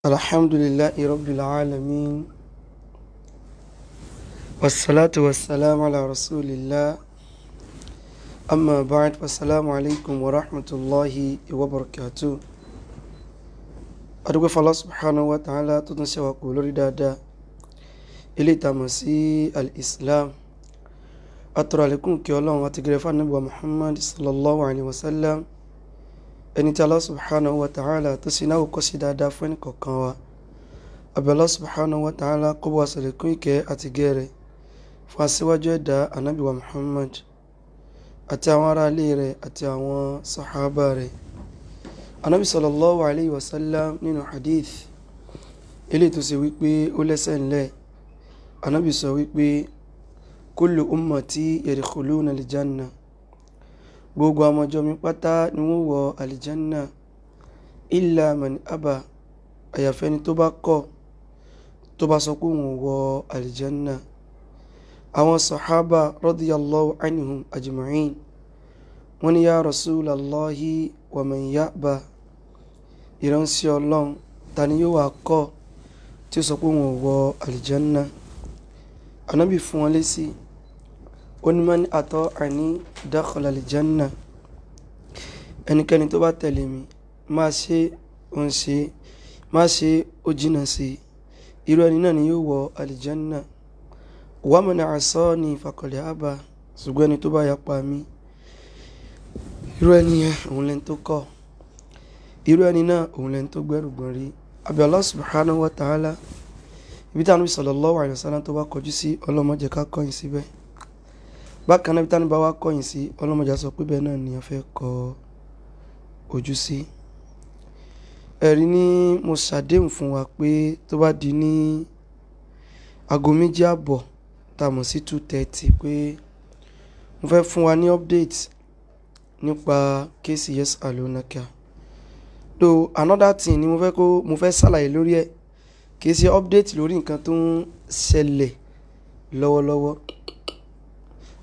الحمد لله رب العالمين والصلاة والسلام على رسول الله أما بعد فالسلام عليكم ورحمة الله وبركاته أدوك فالله سبحانه وتعالى تنسى وقول ردادا إلي تمسي الإسلام أترى لكم كي الله وتقرفان نبوة محمد صلى الله عليه وسلم ẹni tí Allah subhanahu wa ta'ala tó sì náà kọ́ sí dáadáa fún ẹnìkọ̀ọ̀kan wa abẹ́ Allah subhanahu wa ta'ala kó bá ṣàlékún ìkẹ́ àti gẹ́rẹ́ fún aṣíwájú ẹ̀dá ànábì wa Muhammad àti àwọn ará ilé rẹ̀ àti àwọn sàhábà rẹ̀. Ànábì sallallahu alayhi wa sallam nínú hadith eléyìí tó ṣe wípé ó lẹ́sẹ̀ ńlẹ̀, ànábì sọ wípé kullu ummati yadkhuluna al-janna, gbogbo ọmọjọ́ mi pátá ni wọ́n wọ alìjánná illa man aba, àyàfẹ́ni tó bá kọ̀ tó bá sọ pé wọ́n wọ alìjánná. Àwọn sàhábà radiyallahu anhum ajma'in wọ́n ní ya rasulallahi wa man ya'ba, ìránṣẹ́ Ọlọ́run ta ni yóò wá kọ̀ tí ó sọ pé wọ́n wọ alìjánná. Ànábì fún wọn lésì, ó ní man ata'ani dakhala aljanna, ẹnikẹ́ni tó bá tẹ̀lé mi máa ṣe ó ń ṣe, máa ṣe ó jìnnà sí, irú ẹni náà ni yóò wọ aljanna. Wa man asani faqad aba, ṣùgbọ́n ẹni tó bá yapa mi, irú ẹni yẹn òun lẹ́ni tó kọ̀, irú ẹni náà òun lẹ́ni tó gbẹ́rù gbọ́n rí. Àbí Allah subhanahu wa ta'ala, ibi tí Ànábì sallallahu alayhi wa sallam tó bá kọjú sí, Ọlọ́run má jẹ́ ká kọ̀yìn síbẹ̀. Bákan náà bí tánú bá wá kọ̀yìn sí, Ọlọ́run má jẹ́ sọ pé bẹ́ẹ̀ náà ni a fẹ́ kọ ojú sí. Ẹ̀rí ní mo ṣàdéhùn fún wa pé tó bá di ní aago 2:30 tá mọ̀ sí 2:30 pé mo fẹ́ fún wa ní update nípa kéèsì Yas'alunaka. Though another thing ni mo fẹ́ ṣàlàyé lórí ẹ̀, kìí ṣe update lórí nǹkan tó ń ṣẹlẹ̀ lọ́wọ́lọ́wọ́.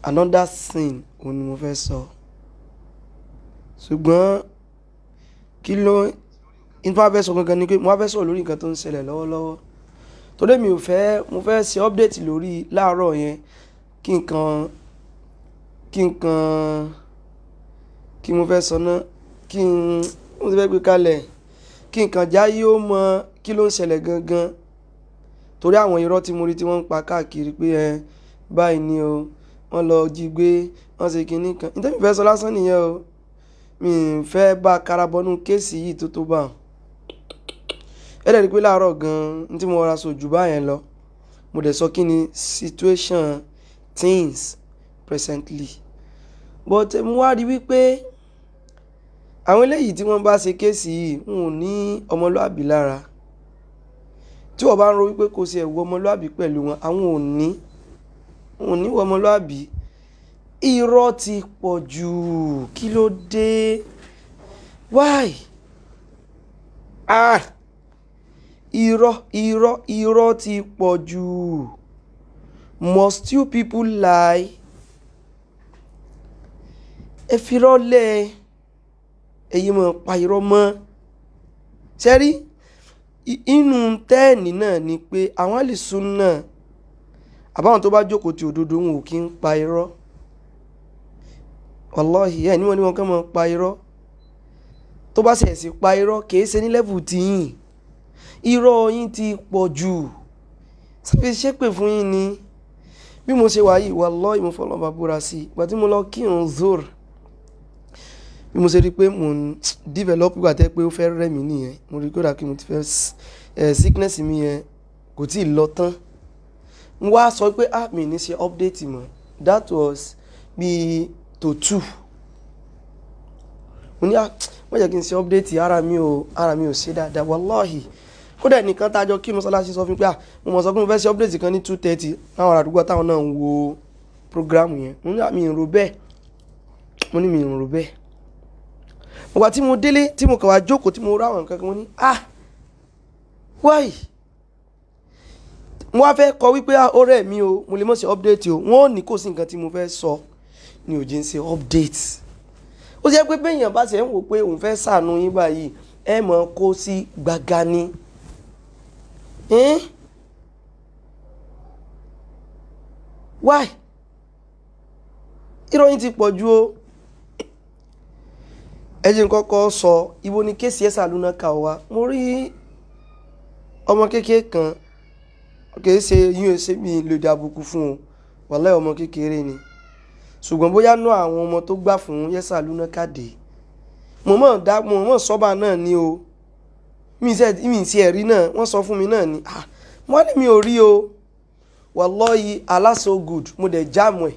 Another thing òun ni mo fẹ́ sọ, ṣùgbọ́n kí ló ń bá fẹ́ sọ gangan ni pé mo fẹ́ sọ lórí nǹkan tó ń ṣẹlẹ̀ lọ́wọ́lọ́wọ́. Torí mo fẹ́ ṣe update lórí láàárọ̀ yẹn kí mo fẹ́ sọ náà mo ti fẹ́ gbé kalẹ̀ kí nǹkan jáyé ó mọ kí ló ń ṣẹlẹ̀ gangan. Torí àwọn irọ́ tí mo rí tí wọ́n ń pa káàkiri pé báyìí ni o, wọ́n lọ jí gbé, wọ́n ṣe kinní kan. Nítorí mi fẹ́ sọ lásán nìyẹn o, mi fẹ́ bá karabọ́nú kéèsì yìí tó bá wọn. Rí pé láàárọ̀ gan-an tí mo ra sojú báyẹn lọ, mo dẹ̀ sọ kí ni situation things presently. But mo wá rí wípé àwọn eléyìí tí wọ́n bá ṣe kéèsì yìí wọn ò ní ọmọlúàbí lára. Tí wọ́n bá ń ro wípé kò sí ẹ̀wù ọmọlúàbí pẹ̀lú wọn, àwọn ò ní wọ ọmọlúàbí. Irọ́ ti pọ̀ jù, kí ló dé? Why? Irọ́ ti pọ̀ jù. Must you people lie? Ẹ fi irọ́ lẹ̀, èyí mọ̀ pa irọ́ mọ́. Ṣẹ́rí inú tẹ́ẹ̀nì náà ni pé àwọn àlìsúnnà àbáwọn tó bá jókòó ti òdodo wọn ò kí ń pa irọ́. Wallahi ẹ̀ ní wọ́n kàn mọ́ pa irọ́. Tó bá ṣe ẹ̀sìn pa irọ́ kìí ṣe ní level tí yín. Irọ́ yín ti pọ̀ jù. Sábẹ́ ṣépè fún yín ni. Bí mo ṣe wà yìí, wallahi mo fọlọ́ bá búra sí i. Ìgbà tí mo lọ kírun Zuhr, bí mo ṣe rí pé mo ń develop ìgbà tẹ́ pé ó fẹ́ rẹ̀ mí nìyẹn. Mo rí kódà kí mo ti fẹ́ sickness mi yẹn kò tí ì lọ tán. Mo wá sọ pé mi ní ṣe update mọ́. That was bí to 2. Mo ní wọ́n jẹ́ kí n ṣe update, ara mi ò ṣe dáadáa wallahi. Kódà nìkan tájọ kí mọ́sálásí sọ fún pé mo mọ̀ sọ pé mo fẹ́ ṣe update kan ní 2:30 láwọn àdúgbò táwọn náà ń wo program yẹn. Mo ní mi ń ro bẹ́ẹ̀. Ọgbà tí mo délé tí mo kàn wá jókòó tí mo ráwọn nǹkan kan, mo ní why? Mo wá fẹ́ kọ wípé ó rẹ̀ mí o, mo lè mọ̀ ṣe update o. Wọ́n ò ní kò sí nǹkan tí mo fẹ́ sọ ní òjì ń ṣe update. Ó jẹ́ pé bẹ́yàn bá ṣe ń wò pé òun fẹ́ ṣàánú yín báyìí, ẹ mọ̀ kó sí gbàgà ni. Why? Ìròyìn ti pọ̀ jù o. Ẹ jẹ́ n kọ́kọ́ sọ ibo ni kéèsì Yesa Luna kà wá. Mo rí ọmọ kékeré kan kìí ṣe yín ṣe mi lè dàbùkù fún o. Wàláhì ọmọ kékeré ni. Ṣùgbọ́n bóyá nú àwọn ọmọ tó gbà fún Yesa Luna kàdé. Mo mọ̀ sọ́ba náà ni o. Mi sí ẹ̀rí náà wọ́n sọ fún mi náà ni. Wọ́n ní mi ò rí o. Wallahi Allah so good. Mo dẹ̀ jáàmù ẹ̀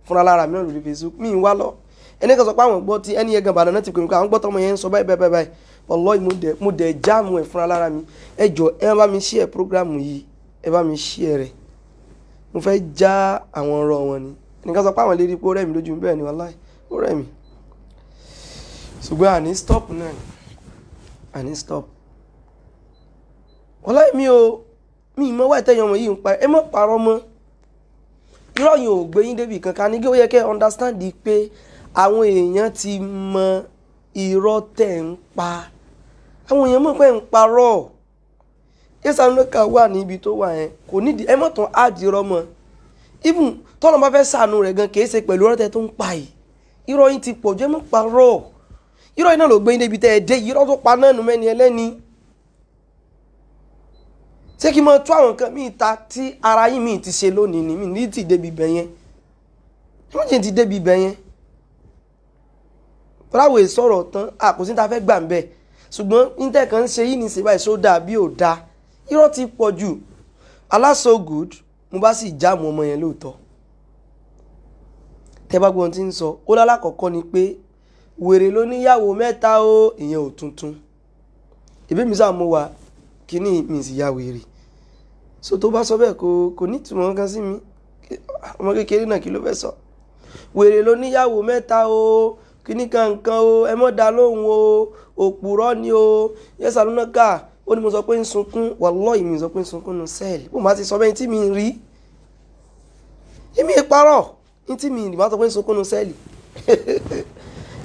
fúnra lára mi lórí Facebook. Mi wá lọ. Ẹni kan sọ pé àwọn gbọ́ tí ẹni yẹn gan bàdàn náà ti pè mí pé àwọn gbọ́ tọmọ yẹn ń sọ báyìí. Wallahi mo dẹ̀ jáàmù ẹ̀ fúnra lára mi. Ẹ jọ̀ọ́ ẹ bá mi share program yìí. Ẹ bá mi share rẹ̀. Mo fẹ́ já àwọn ọ̀rọ̀ wọn ni. Ẹni kan sọ pé àwọn lè rí pé ó rẹ̀ mí lójú bẹ́ẹ̀ ni wallahi ó rẹ̀ mí. Ṣùgbọ́n àní stop náà ni. Àní stop. Wallahi mi mọ̀ wá ìtẹ́yàn ọmọ yìí ń pa ẹ mọ́ parọ́ mọ́. Irọ́ yìí ò gbé yín débi kankan ní kí ó yẹ kẹ́ understand pé àwọn èèyàn ti mọ irọ́ tẹ̀ ń pa. Àwọn èèyàn mọ̀ pé ń parọ́. Yesa Luna wà níbi tó wà yẹn kò nídìí ẹ mọ̀ tán áàdì irọ́ mọ́. Even tọ́nà bá fẹ́ ṣàánú rẹ̀ gan kìí ṣe pẹ̀lú ọ̀rọ̀ tẹ tó ń pa yìí. Irọ́ yín ti pọ̀ jù ẹ mọ́ parọ́. Irọ́ yìí náà ló gbé yín débi tẹ́ ẹ dé irọ́ tó pa náà nù mẹ́ni ẹlẹ́ni. Ṣé kí n mọ tú àwọn nǹkan míì ta tí ara yín míì ti ṣe lónìí ni mi ní ti débi ibẹ̀ yẹn. Wọ́n jẹ́ ti débi ibẹ̀ yẹn. Fọláwọ̀ sọ̀rọ̀ tán àkòsí ta fẹ́ gbà ń bẹ̀. Ṣùgbọ́n níta kan ń ṣe yìí ní ṣe báyìí só dáa bí ò dáa. Irọ́ ti pọ̀ jù. Allah so good mo bá sì jáàmù ọmọ yẹn lóòótọ́. Tẹ́ bá gbọ́n tí ń sọ ó lálákọ̀ọ́kọ́ ni pé wèrè ló níyàwó mẹ́ta o ìyẹn ò tuntun. Ìbí mi sáà mo wà kíní mi sì ya wèrè. So tó bá sọ bẹ́ẹ̀ kò ní ìtumọ̀ kan sí mi. Ọmọ kékeré náà kí ló fẹ́ sọ. Wèrè ló níyàwó mẹ́ta o kíní kankan o ẹ mọ́ dá lóhùn o òpùrọ́ ni o Yesa Luna ó ní mo sọ pé ń sunkún wallahi mi sọ pé ń sunkún nù sẹ́ẹ̀lì. Bó máa ti sọ bẹ́ẹ̀ tí mi rí. Èmi ìparọ́ ní tí mi rí máa sọ pé ń sunkún nù sẹ́ẹ̀lì.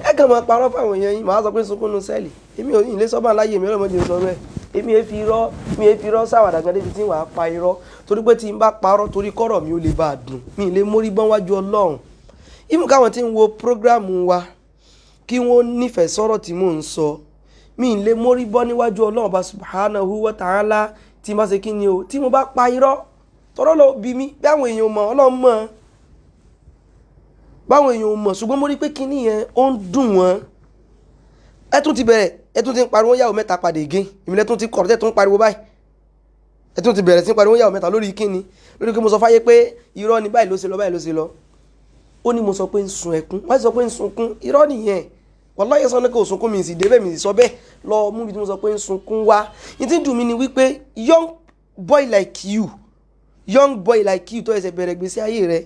Ẹ kàn máa parọ́ fáwọn èèyàn yín máa sọ pé ń sunkún nù sẹ́ẹ̀lì. Èmi ò ní ilé sọ́bà láyé mi ọlọ́mọdé sọ bẹ́ẹ̀. Èmi ẹ fi irọ́ sáwàdà gan débi tí wàá pa irọ́ torí pé tí n bá parọ́ torí kọ́rọ̀ mi ò lè bá a dùn mi lè mórí bọ́n wájú Ọlọ́run. Ìmú káwọn tí ń wo prógráàmù wa kí wọ́n nífẹ̀ẹ́ sọ̀rọ̀ tí mò ń sọ mi lè mórí bọ́ níwájú Ọlọ́run bá subhanahu wa ta'ala tí n bá ṣe kí ni o tí mo bá pa irọ́ tọ́rọ́ lọ bí mi bí àwọn èèyàn mọ̀ Ọlọ́run mọ̀ báwọn èèyàn mọ̀ ṣùgbọ́n mo rí pé kíní yẹn ó ń dùn wọ́n. Ẹ tún ti bẹ̀rẹ̀ ẹ tún ti ń pariwo yàwó mẹ́ta padà again ìmìlẹ̀ tún ti kọ̀rọ̀ tẹ́ tún ń pariwo báyìí ẹ tún ti bẹ̀rẹ̀ sí pariwo yàwó mẹ́ta lórí kíni lórí kí mo sọ fáyé pé irọ́ ni báyìí ló ṣe lọ ó ní mo sọ pé ń sun ẹkún wọ́n sọ pé ń sunkún irọ́ nìyẹn wallahi Yesa Luna kò sunkún mi sì débẹ̀ mi sì sọ bẹ́ẹ̀ lọ mú bí mo sọ pé ń sunkún wá ní tí ń dùn mí ni wípé young boy like you tó ẹsẹ̀ bẹ̀rẹ̀ gbèsè ayé rẹ̀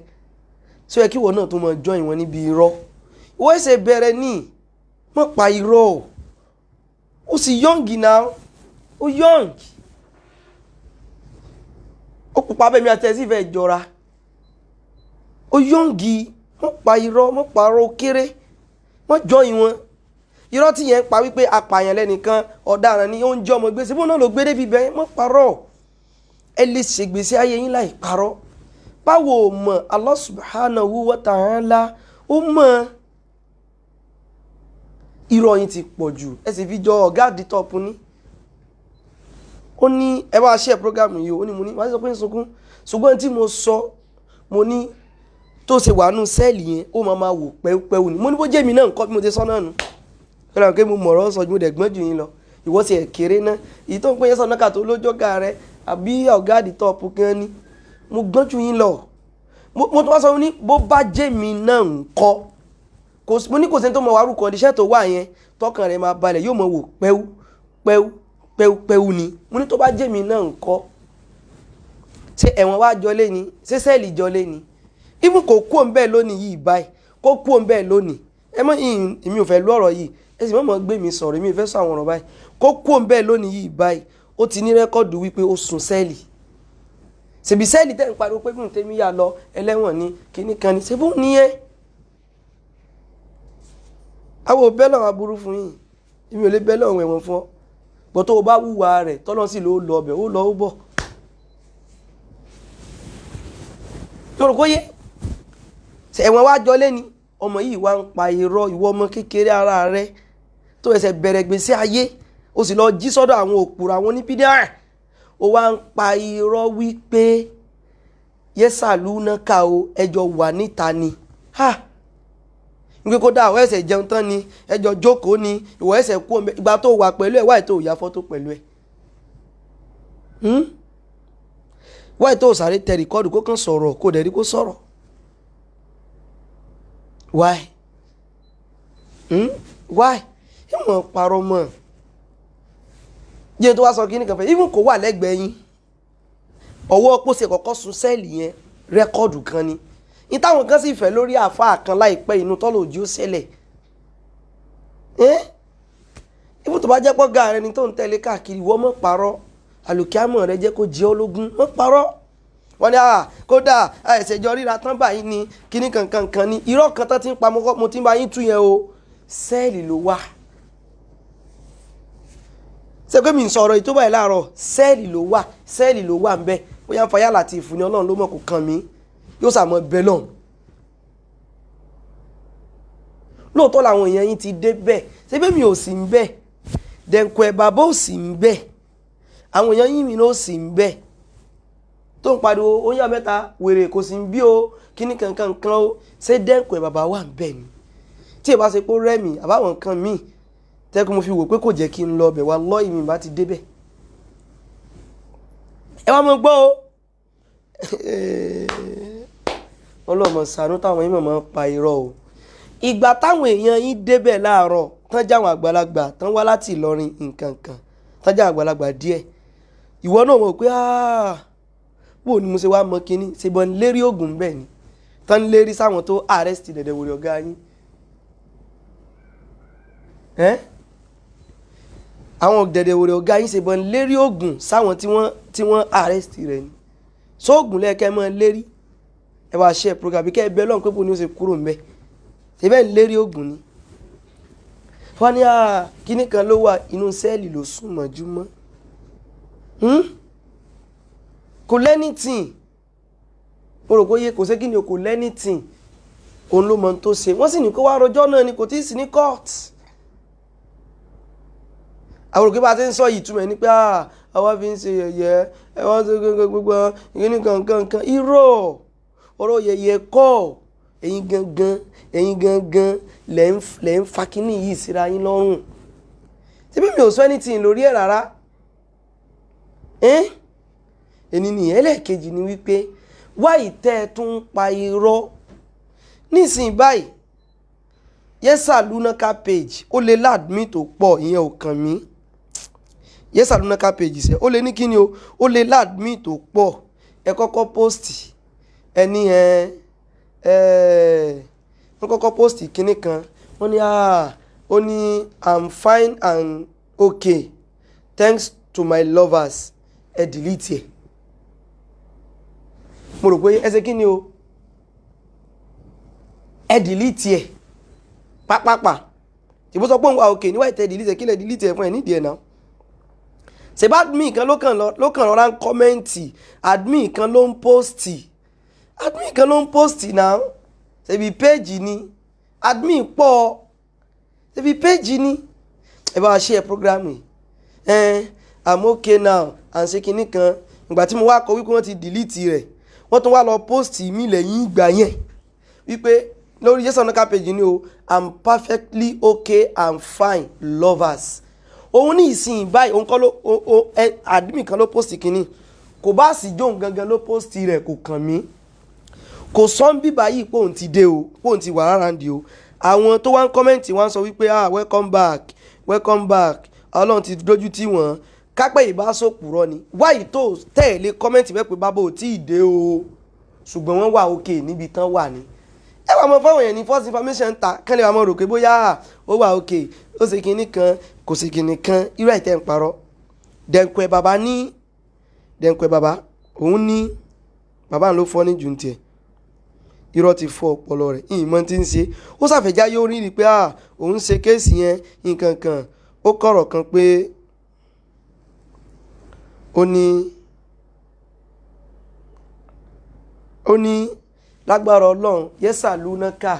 ṣé ó yẹ kí wọ́n náà tó mọ join wọn níbi irọ́ wọ́n ẹsẹ̀ bẹ̀rẹ̀ ní mọ́ pa irọ́ ó sì young now ó young ó pupa bẹ́ẹ̀ mi àti ẹ̀sìn ìfẹ́ jọra ó young mọ́ pa irọ́ mọ́ parọ́ kéré mọ́ join wọn irọ́ tí yẹn pa wípé apààyàn lẹ́nìkan ọ̀daràn ni ó ń jẹ́ ọmọ gbèsè bó náà ló gbé débi bẹ́ẹ̀ mọ́ parọ́ ẹ lè ṣègbèsè ayé yín láì parọ́ báwo ò mọ̀ Allah subhanahu wa ta'ala ó mọ̀ irọ́ yín ti pọ̀ jù ẹ sì fi jọ ọ̀gá àdìtọ́pù ní ó ní ẹ bá share program yìí ó ní mo ní wọ́n sọ pé ń sunkún ṣùgbọ́n tí mo sọ mo ní tó ṣe wà nù sẹ́ẹ̀lì yẹn ó máa wò pẹ́ẹ́pẹ́ẹ́wò ni mo ní bó jẹ́ mi náà nǹkan bí mo ti sọ náà nù fẹ́ràn pé mo mọ̀rọ̀ sọ ju mo dẹ̀ gbọ́n jù yín lọ ìwọ ti ẹ̀ kéré náà èyí tó ń pín Yesa Luna tó lójọ́gà rẹ àbí ọ̀gá àdìtọ́pù kan ni mo gbọ́n jù yín lọ mo tó wá sọ ní bó bá jẹ́ mi náà nǹkan mo ní kò sẹ́ni tó mọ wàrú kọ̀ọ̀díṣẹ́ tó wà yẹn tọkàn rẹ̀ máa balẹ̀ yóò mọ wò pẹ́wú ni mo ní tó bá jẹ́ mi náà ńkọ́ ṣé ẹ̀wọ̀n wá jọlé ni ṣé sẹ́ẹ̀lì jọlé ni ibùn kò kú òun bẹ́ẹ̀ lónìí yìí báyìí kó kú òun bẹ́ẹ̀ lónìí ẹ mọ èmi ò fẹ́ lú ọ̀rọ̀ yìí ẹ sì mọ̀ gbé mi sọ̀rọ̀ èmi ò fẹ́ sọ àwọn ọ̀rọ̀ báyìí kó kú òun bẹ́ẹ̀ lónìí yìí báyìí ó ti ní rẹ́kọ́ọ̀dù wípé ó sùn sẹ́ẹ̀lì ṣèbí sẹ́ẹ̀lì tẹ́ ń pariwo pé bí tèmi yà lọ ẹlẹ́wọ̀n ni kíní kan ni ṣebú nìyẹn àwọn ò bẹ́ lọ́wọ́ aburú fún yín èmi ò lè bẹ́ lọ́wọ́ ẹ̀wọ̀n fún ọ bọ́ tó o bá wùwà rẹ̀ tọ́lọ́ sì ló lọ ọbẹ̀ ó lọ ó bọ̀. yọ̀rọ̀ kó yé ẹ̀wọ̀n wá jọ lẹ́ni ọmọ yìí wá ń pa irọ́ ìwọ ọmọ kékeré ara rẹ tó ẹsẹ̀ bẹ̀rẹ̀ gbèsè ayé ó sì lọ jí sọ́dọ̀ àwọn òpùrọ̀ àwọn oníbídíà ó wá ń pa irọ́ wípé yẹ́sàlú náà ká o ẹjọ́ wà níta ni nígbà kó dá àwọn ẹsẹ̀ jẹun tán ni ẹjọ́ jókòó ni ìwọ ẹsẹ̀ kú ọmọ ìgbà tó wà pẹ̀lú ẹ̀ wáyé tó yà fọ́tò pẹ̀lú ẹ̀ wáyé tó sáré tẹ rìkọ́dù kó kàn sọ̀rọ̀ kó dẹ̀ rí kó sọ̀rọ̀ why ìwọ̀n parọ́ mọ́ jẹ́ tó wá sọ kíní kan fẹ́ even kò wà lẹ́gbẹ̀ẹ́ yín ọwọ́ pósẹ̀ kọ́kọ́ sun sẹ́ẹ̀lì yẹn rẹ́kọ́ọ̀dù kan ni ní táwọn kan sì fẹ́ lórí àáfàá kan láìpẹ́ inú tọ́lọ̀ ojú ó ṣẹlẹ̀ ibùdó tó bá jẹ́ pọ́ ga rẹ ni tó ń tẹ̀lé káàkiri wọ́n mọ̀ parọ́ àlùkìámọ̀ rẹ jẹ́ kó jẹ́ ológun mọ̀ parọ́ wọ́n ní kódà àìsèjọ ríra tán báyìí ni kíní kankan ni irọ́ kan tán ti ń pa mo ti ń bá yín tú yẹn o sẹ́ẹ̀lì ló wà ṣé pé mi ń sọ̀rọ̀ ìtúbọ̀ ẹ̀ láàárọ̀ sẹ́ẹ̀lì ló wà ń bẹ́ bóyá ń fa yálà àti ìfúnni ọlọ́run ló mọ̀ kó kàn mí yóò sàmọ́ bẹ́ẹ̀ lọ́hùn lóòótọ́ làwọn èèyàn yín ti dé bẹ́ẹ̀ ṣé pé mi ò sì ń bẹ́ẹ̀ dẹ̀nkù ẹ̀ bàbá ò sì ń bẹ́ẹ̀ àwọn èèyàn yín mi náà ò sì ń bẹ́ẹ̀ tó ń pariwo ó yá mẹ́ta wèrè kò sí ń bí o kíní kankan o ṣé dẹ́nkù ẹ̀ bàbá wà ń bẹ́ẹ̀ ni tí ì bá ṣe pé ó rẹ́mi àbáwọn nǹkan míì tẹ́kùn mo fi wò pé kò jẹ́ kí n lọ bẹ̀ wá lọ́ọ̀yì mi bá ti débẹ̀ ẹ wá mọ gbọ́ o ọlọ́mọ ṣàánú táwọn yín mọ̀ pa irọ́ o ìgbà táwọn èèyàn yín débẹ̀ láàárọ̀ tán jáwọn àgbàlagbà tán wá láti Ìlọrin nǹkan kan tán jáwọn àgbàlagbà díẹ̀ ìwọ náà mọ̀ pé bó ni mo ṣe wá mọ kínní ṣe bọ́ ń lérí oògùn bẹ́ẹ̀ ni tán ń lérí sáwọn tó arrest dẹ̀dẹ̀ wòlé ọ̀gá yín àwọn dẹ̀dẹ̀ wòlé ọ̀gá yín ṣe bọ́ ń lérí oògùn sáwọn tí wọ́n arrest rẹ̀ ni sóògùn lẹ́ẹ̀kẹ́ mọ́ lérí ẹ wá ṣe program bí kẹ́ ẹ bẹ́ lọ́n pé bó ni ó ṣe kúrò ń bẹ́ ṣe bẹ́ẹ̀ ń lérí oògùn ni wọ́n ní kíní kan ló wà inú sẹ́ẹ̀lì ló sùn mọ́júmọ́ kò lẹ́nìtìn mo rò pé kò sé kí ni o kò lẹ́nìtìn òun ló mọ tó ṣe wọ́n sì ní kó wá rojọ́ náà ni kò tí ì sí ní court àwọn òkè bá ti ń sọ yìí túmọ̀ ní pé àwa fi ń ṣe yẹ̀yẹ́ ẹ̀wọ́n ṣe gbogbo ìgbìní kankan irọ́ ọ̀rọ̀ yẹ̀yẹ́ kọ́ ẹ̀yin gangan lẹ́ ń fa kíní yìí síra yín lọ́rùn tí bí mi ò sọ anything lórí ẹ̀ rárá ẹni nìyẹn ẹlẹ́ẹ̀kejì ni wípé wáyé tẹ́ ẹ tún pa irọ́ nísìnyí báyìí Yẹ́sàlú Náká page ó lè ládùmí tó pọ̀ ìyẹn ò kàn mí Yẹ́sàlú Náká page ṣe ó lè ní kíni o ó lè ládùmí tó pọ̀ ẹ kọ́kọ́ post ẹni wọ́n kọ́kọ́ post kíní kan wọ́n ní ó ní I'm fine and okay thanks to my lovers ẹ delete ẹ mo rò pé ẹ ṣe kíni o ẹ delete ẹ pápápá ìbú sọ pé òun wà òkè níwáyé tẹ delete ẹ kí lẹ delete ẹ fún ẹ nídìí ẹ náà ṣèbá admin kan ló kàn rọra ń kọ́mẹ́ǹtì admin kan ló ń post náà ṣebí péjì ni admin pọ̀ ṣebí péjì ni ẹ bá ṣe ẹ program yìí I'm okay now à ń ṣe kinní kan ìgbà tí mo wá kọ wípé wọ́n ti delete rẹ̀ wọ́n tún wá lọ post mi lẹ́yìn ìgbà yẹn wípé lórí Yẹ́sàlú Náká page ni o I'm perfectly okay I'm fine lovers òun ní ìsìn báyìí òun kọ́ ló admin kan ló post kínní kò bá sì jóun gangan ló post rẹ̀ kò kàn mí kò sọ ń bí báyìí pé òun ti dé o pé òun ti wà rárá ń di o àwọn tó wá ń kọ́mẹ́ǹtì wá ń sọ wípé welcome back ọlọ́run ti dójú tì wọ́n kápẹ́ ìbásòpùrọ̀ ni wáyìí tó tẹ̀lé kọ́mẹ́ǹtì bẹ́ẹ̀ pé bábò ò tí ì dé o ṣùgbọ́n wọ́n wà òkè níbi tán wà ní ẹ wà mọ fáwọn èèyàn ní first information ta kán lè wà mọ rò pé bóyá ó wà òkè ó ṣe kinní kan kò ṣe kinní kan irú àìtẹ́ ń parọ́ dẹ̀nkù ẹ̀ bàbá òun ní bàbá ló fọ́ ní jù ń tiẹ̀ irọ́ ti fọ́ ọpọlọ rẹ̀ ìmọ̀ tí ń ṣe ó ṣàfẹ́já yóò rí i pé òun ṣe kéèsì yẹn nǹkan kan ó kọ̀rọ̀ kan pé ó ní lágbára Ọlọ́run yẹ́sà lúnákà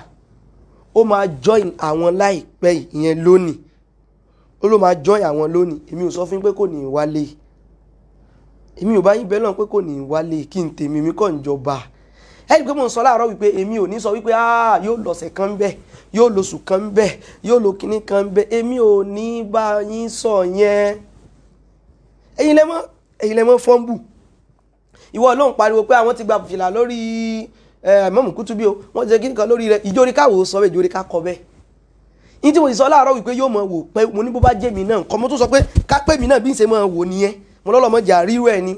ó máa join àwọn láìpẹ́ ìyẹn lónìí, ó ló máa join àwọn lónìí. Èmi ò sọ fún pé kò ní wálé, èmi ò bá yín bẹ́ẹ̀ lọ́n pé kò ní wálé, kí n tèmi mi kàn jọba. Ẹni pé mo ń sọ láàárọ̀ wípé èmi ò ní sọ wípé yóò lọ́sẹ̀ kan ń bẹ̀, yóò lóṣù kan ń bẹ̀, yóò lo kinní kan ń bẹ̀, èmi ò ní bá yín sọ yẹn. ẹ̀yin lẹ́mọ́ fọ́nbù. Ìwọ ló ń pariwo pé àwọn ti gba fìlà lórí Mọ́mù Kútúbí o, wọ́n ti ṣe kíní kan lórí rẹ̀, ìjórí káwò sọ bẹ́ẹ̀, ìjórí ká kọ bẹ́ẹ̀. Ní tí mo sì sọ láàárọ̀ wípé yóò mọ̀ wò pé mo ní bó bá jẹ́ mi náà nǹkan, mo tún sọ pé ká pé mi náà bí ń ṣe mọ̀ wò nìyẹn, mo lọ́lọ́mọ jà ríru ẹ̀ ni.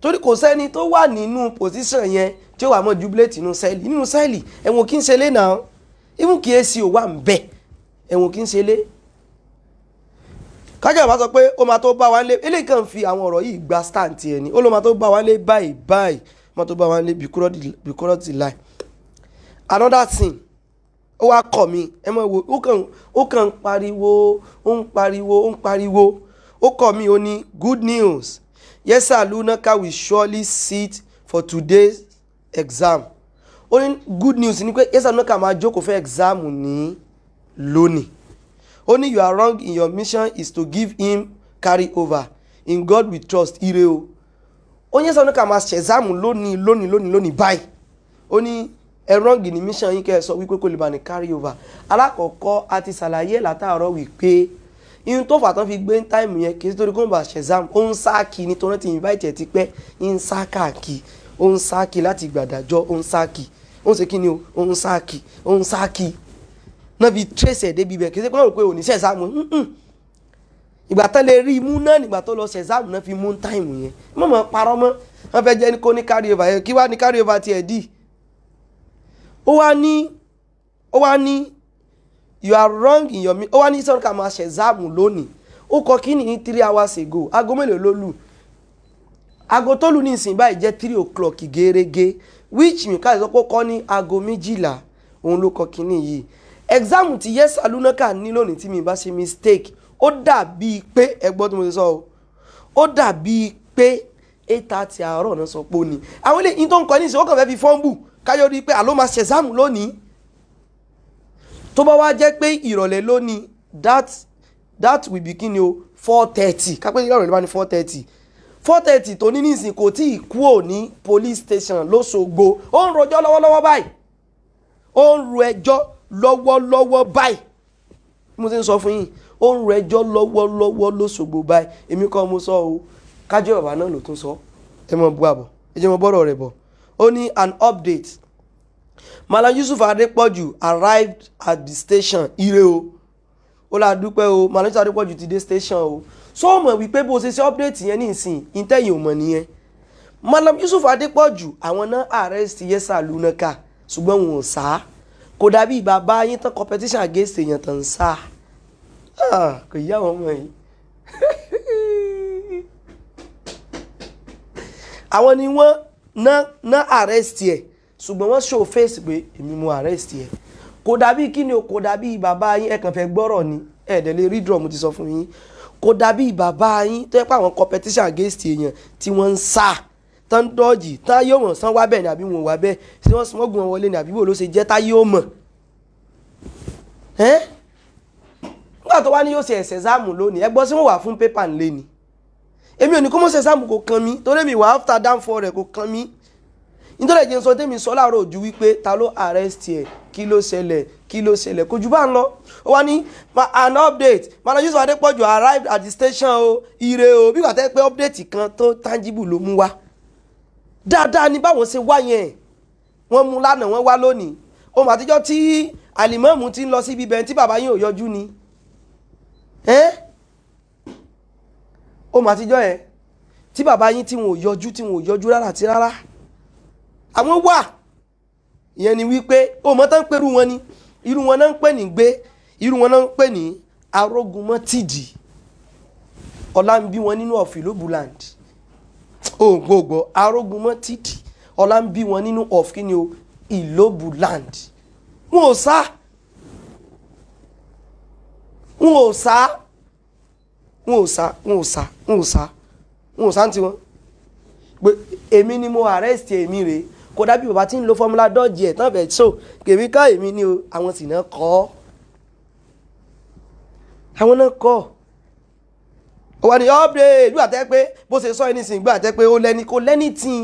Torí kò sẹ́ni tó wà nínú pòsíṣàn yẹn tí ó wà mọ́ jubilate nínú sẹ́ẹ̀lì ẹ̀wọ̀n kí ń ṣe lé náà, even kí èsì ò wà ń bẹ̀, ẹ̀wọ̀n kí ń ṣe lé. Kájà bá sọ pé ó máa tó bá wa lé, eléyìí kan fi àwọn ọ̀rọ̀ yìí gba stand tiẹ̀ ni, ó ló máa tó bá wa lé báyìí máa tó bá wa lé bìkúrọ́ ti láì. Another thing, ó wá kọ̀ mí, ẹ mọ̀ wo, ó kàn ń pariwo, ó kọ̀ mí, ó ní good news, yẹ́sà lúnákà will surely sit for today's exam. Ó ní good news ni pé yẹ́sà lúnákà máa jókòó fún exam ní lónìí. Ó ní you are wrong in your mission is to give him carry over, in God we trust, ire o. Ó ní yẹ́sà lúnákà máa ṣe exam lónìí báyìí. Ó ní ẹ wrong ní mission yín kẹ́ ẹ sọ wípé kò lè bá ní carry over. Alákọ̀ọ́kọ́ a ti ṣàlàyé látàárọ̀ wípé ihun tó fà tán fi gbé táìmù yẹn kì í torí kó ń bá ṣe exam, ó ń sáàkì nítorí tí invite ẹ̀ ti pẹ́, ń sáàkì, ó ń sáàkì láti gbàdájọ́, ó ń sáàkì, ó ń ṣe kí ni o, ó ń sáàkì náà fi trace ẹ̀ débi bẹ̀ kì í ṣe pé wọ́n rò pé ò ní ṣe exam. Ìgbà tán lè rí imú náà nígbà tó lọ ṣe exam náà fi mú táìmù yẹn, mọ̀ parọ́ mọ́, wọ́n fẹ́ jẹ́ kó ní carry over yẹn, kí wá ní carry over tiẹ̀ dì. Ó wá ní you are wrong in your ó wá ní sọ́run ká máa ṣe exam lónìí. Ó kọ kí ní 3 hours ago, aago mélòó ló lù? Aago tó lù ní ìsìn báyìí jẹ́ 3 o'clock gẹ́rẹ́gẹ́, which mi ká sọ pé ó kọ́ ní aago 12 òun ló kọ kíní yìí. Exam ti yẹ́sà lúnákà ní lónìí tí mi bá ṣe mistake, ó dàbí pé ẹgbọ́n tí mo ti sọ o, ó dàbí pé 8:30 àárọ̀ náà sọ pé ó ní. Àwọn ilé yìí tó ń kọ ní ìsìn ó kàn fẹ́ fi fọ́nbù káyọ̀ rí pé àló máa ṣe exam lónìí. Tó bá wá jẹ́ pé ìrọ̀lẹ́ lónìí, that will be kíni o 4:30, ká pé ìrọ̀lẹ́ bá ní 4:30 tó ní nísìn kò tí ì kúrò ní police station l'Óṣogbo, ó ń rojọ́ lọ́wọ́lọ́wọ́ báyìí, ó ń ro ẹjọ́ lọ́wọ́lọ́wọ́ báyìí, mo ti ń sọ fún yín, ó ń ro ẹjọ́ lọ́wọ́lọ́wọ́ l'Óṣogbo báyìí. Èmi kọ́ mo sọ o, Kájọ bàbá náà ló tún sọ, ẹ mọ̀ bú àbọ̀, ẹ jẹ́ mọ̀ bọ́rọ̀ rẹ̀ bọ̀. Ó ní an update, Malam Yusuf Adepoju arrived at the station, ire o. Ó la dúpẹ́ o, Malam Yusuf Adepoju ti dé station o. So mọ̀ wípé bó ṣe update yẹn ní ìsìn, ìtẹ̀yìn ò mọ̀ nìyẹn. Malam Yusuf Adepoju àwọn náà arrest yẹ́sà lúnákà, ṣùgbọ́n wọn ò sá. Kò dàbí bàbá yín tán competition against èèyàn tán sá. Kò yá wọn mọ̀ yìí. Àwọn ni wọ́n ná arrest ẹ̀, ṣùgbọ́n wọ́n show face pé èmi mo arrest ẹ̀. Kò dàbí kí ni o, kò dàbí bàbá yín, ẹ kàn fẹ́ gbọ́rọ̀ ni, ẹ̀ẹ́dẹ̀ lè rí drum, mo ti sọ fún yín. Kò dàbí bàbá yín tó yẹ pé àwọn competition against èèyàn tí wọ́n ń sá, tán dọ́ọ̀jì, tá yóò mọ̀ sán wá bẹ́ẹ̀ ni àbí wọn wá bẹ́ẹ̀, tí wọ́n smọ́gun wọn wọlé ni àbí wò ló ṣe jẹ́ tá yóò mọ̀. Nígbà tó wá ní yóò ṣe exam lónìí, ẹ gbọ́ sí wọn wà fún paper ńlẹ̀ ni. Èmi ò ní kó mọ̀ ṣe exam kò kan mí, torí mi wà after downfall rẹ̀ kò kan mí. Nítorí ẹ̀jẹ̀ ń sọ tẹ́mi sọ láàárọ̀ ojú wípé ta ló arrest ẹ̀, kí ló ṣẹlẹ̀, kò jù bá ń lọ. Ó wá ní an update, Malam Yusuf Adepoju arrived at the station o, ire o, bí wàá tẹ́ pé update kan tó tangible ló mú wá. Dáadáa ni báwọn ṣe wá yẹn, wọ́n mú lánàá wọ́n wá lónìí. Ó mà àtijọ́ tí Àlìmọ́ọ̀mù ti ń lọ síbi ibẹ̀ tí bàbá yín ò yọjú ni. Ó mà àtijọ́ ẹ̀ tí bàbá yín tí wọn ò yọjú rárá àti rárá. Àwọn wà, ìyẹn ni wípé ó mọ̀ tán ń pẹ̀rú wọn ni, irú wọn náà ń pè ní gbé, irú wọn náà ń pè ní Arógunmọ́tìdì. Ọlá ń bí wọn nínú of Ilobuland. Ó gbogbo Arógunmọ́tìdì, ọlá ń bí wọn nínú of kí ni o, Ilobuland. Wọn ò sá. wọn ò sáǹtì wọn pé èmi ni mo arrest èmi rèé kò dàbí bàbá tí ń lo formula dodge ẹ̀ tán fẹ́ so kèmí ká èmi ni o àwọn sì náà kọ́ àwọn náà kọ́ ó wà ní update ìlú àtẹ́ pé bó ṣe sọ ẹni sìn gbà àtẹ́ pé ó lẹ́ni kò lẹ́ni tí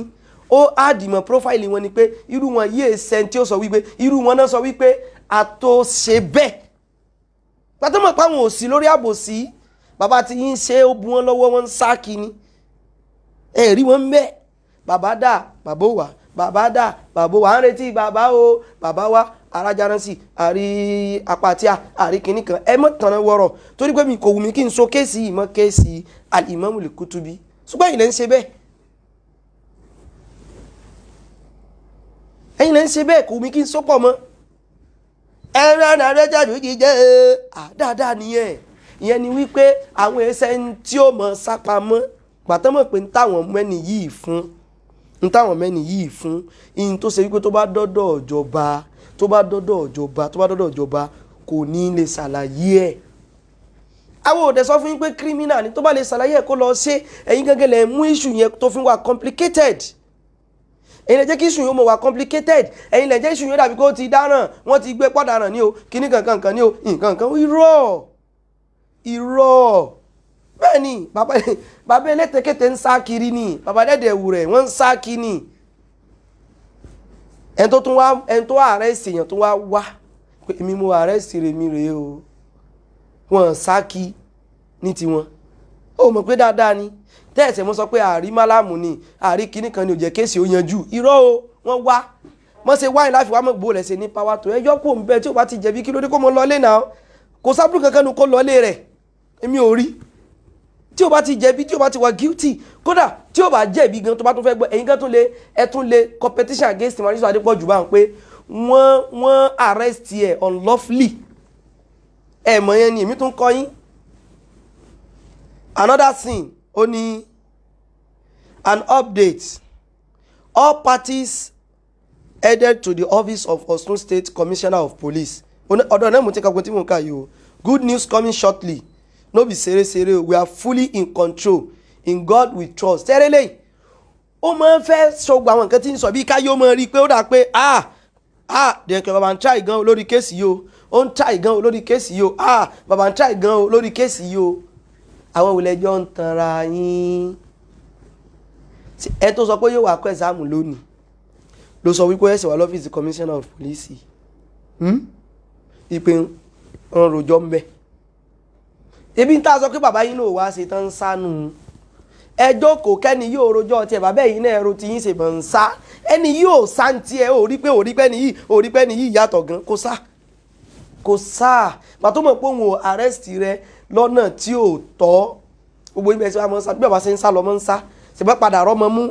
ó àdìmọ̀ profile wọn ni pé irú wọn yìí ẹsẹ̀ tí ó sọ wípé irú wọn náà sọ wípé àtòṣe bẹ́ẹ̀ pàtàkì pàwọn òsì lórí àbòsí bàbá tí yín ṣe ó bu wọn lọ́wọ́ wọn ń sá kíní ẹ̀rí wọn ń bẹ́ẹ̀ bàbá dà bàbá wà bàbá dà bàbá wà ń retí bàbá o bàbá wa arájáránsì àrí apatia àrí kìíní kan ẹ mọ̀ tàn wọ̀rọ̀ torí pé mi kò wù mí kí n so kéèsì ìmọ̀ kéèsì al-Imamul Kutubi ṣùgbọ́n ilẹ̀ ń ṣe bẹ́ẹ̀ ẹ̀yin lẹ́ ń ṣe bẹ́ẹ̀ kò wù mí kí n so pọ̀ mọ́ ẹ̀rọ àrẹ́jáde yìí jẹ́ dáadáa nìyẹn ìyẹn ni wípé àwọn ẹsẹ̀ tí ó mọ̀ sápamọ́ gbàtọ́mọ̀ pé ń táwọn mẹ́ni yìí fún ìyìn tó ṣe wípé tó bá dọ́dọ̀ ìjọba kò ní lè ṣàlàyé ẹ̀ àwọn òde sọ fún yín pé criminal ni tó bá lè ṣàlàyé ẹ̀ kó lọ ṣe ẹ̀yin gẹ́gẹ́ lẹ̀ mú issue yẹn tó fi wà complicated ẹ̀yin lè jẹ́ kí issue yẹn mọ̀ wà complicated ẹ̀yin lè jẹ́ issue yẹn dàbí kó ti dáràn wọ́n ti gbé pọ́dàràn ní o kíní kankan ní o nǹkan irọ́ bẹ́ẹ̀ ni bàbá elétekéte ń sá kiri ni bàbá dẹ́dẹ̀ ẹ̀wù rẹ̀ wọ́n ń sá kiri ni ẹni tó wá arrest èèyàn tó wá pé èmi mo arrest mi rèé o wọ́n sá kí ní tiwọn ó mọ̀ pé dáadáa ni tẹ́ẹ̀sẹ̀ mo sọ pé àrí málàmù ni àrí kíní kan ni ò jẹ́ kéèsì ó yanjú irọ́ o wọ́n wá mọ́ ṣe wáyé láfi wá mọ́ gbó rẹ̀ ṣe ní pàwá tó ẹjọ́ kò ń bẹ tí ó bá ti jẹ̀bi kí ló dé kó mọ́ lọlé náà kò sábúrú kankan nu kó lọlé rẹ̀ èmi ò rí tí o bá ti jẹ̀bi tí o bá ti wà guilty kódà tí o bá jẹ̀bi gan tó bá tún fẹ́ gbọ́ ẹ̀yin gan tún lè competition against Marisu Adépọ̀jù bá ń pé wọ́n arrest ẹ̀ unlawfully ẹ̀ mọ̀ yẹn ni èmi tún kọ́ yín another thing ó ní an update all parties headed to the office of Osun State Commissioner of Police ọ̀dọ̀ náà mo ti kakun tí mo ń kà yìí o good news coming shortly no be sere we are fully in control in God we trust tẹ́rẹ́lẹ̀ ó máa ń fẹ́ ṣọgbà àwọn nǹkan tí ń sọ bí káyọ́ máa rí i pé ó dà pé dẹ̀kẹ̀ bàbá ń try gan lórí kéèsì yìí o ó ń try gan lórí kéèsì yìí o bàbá ń try gan lórí kéèsì yìí o àwọn òwúlẹ̀jọ́ ń tanra yín ẹ tó sọ pé yóò wá kọ́ ẹ̀sáàmù lónìí ló sọ wípé ẹ̀sẹ̀ wà lọ́fíìsì commissioner of police ìpè ń rojọ́ ń bẹ̀ ebi ń tà sọ pé bàbá yín náà wá ṣe tán ń sánú ẹjọ́ kò kẹ́ni yóò rojọ́ tiẹ̀ bàbá yìí náà ẹ̀rọ tí yín ṣe bọ̀ ń sá ẹni yóò sáǹtì ẹ̀ ò rí pé ni yìí yàtọ̀ gan kò sá pàtó mọ̀ pé òun ò arrest rẹ lọ́nà tí ò tọ́ gbogbo ibẹ̀ tí wọ́n mọ̀ ń sá bí bàbá ṣe ń sá lọ mọ̀ ń sá ṣùgbọ́n padà rọ́mọ mú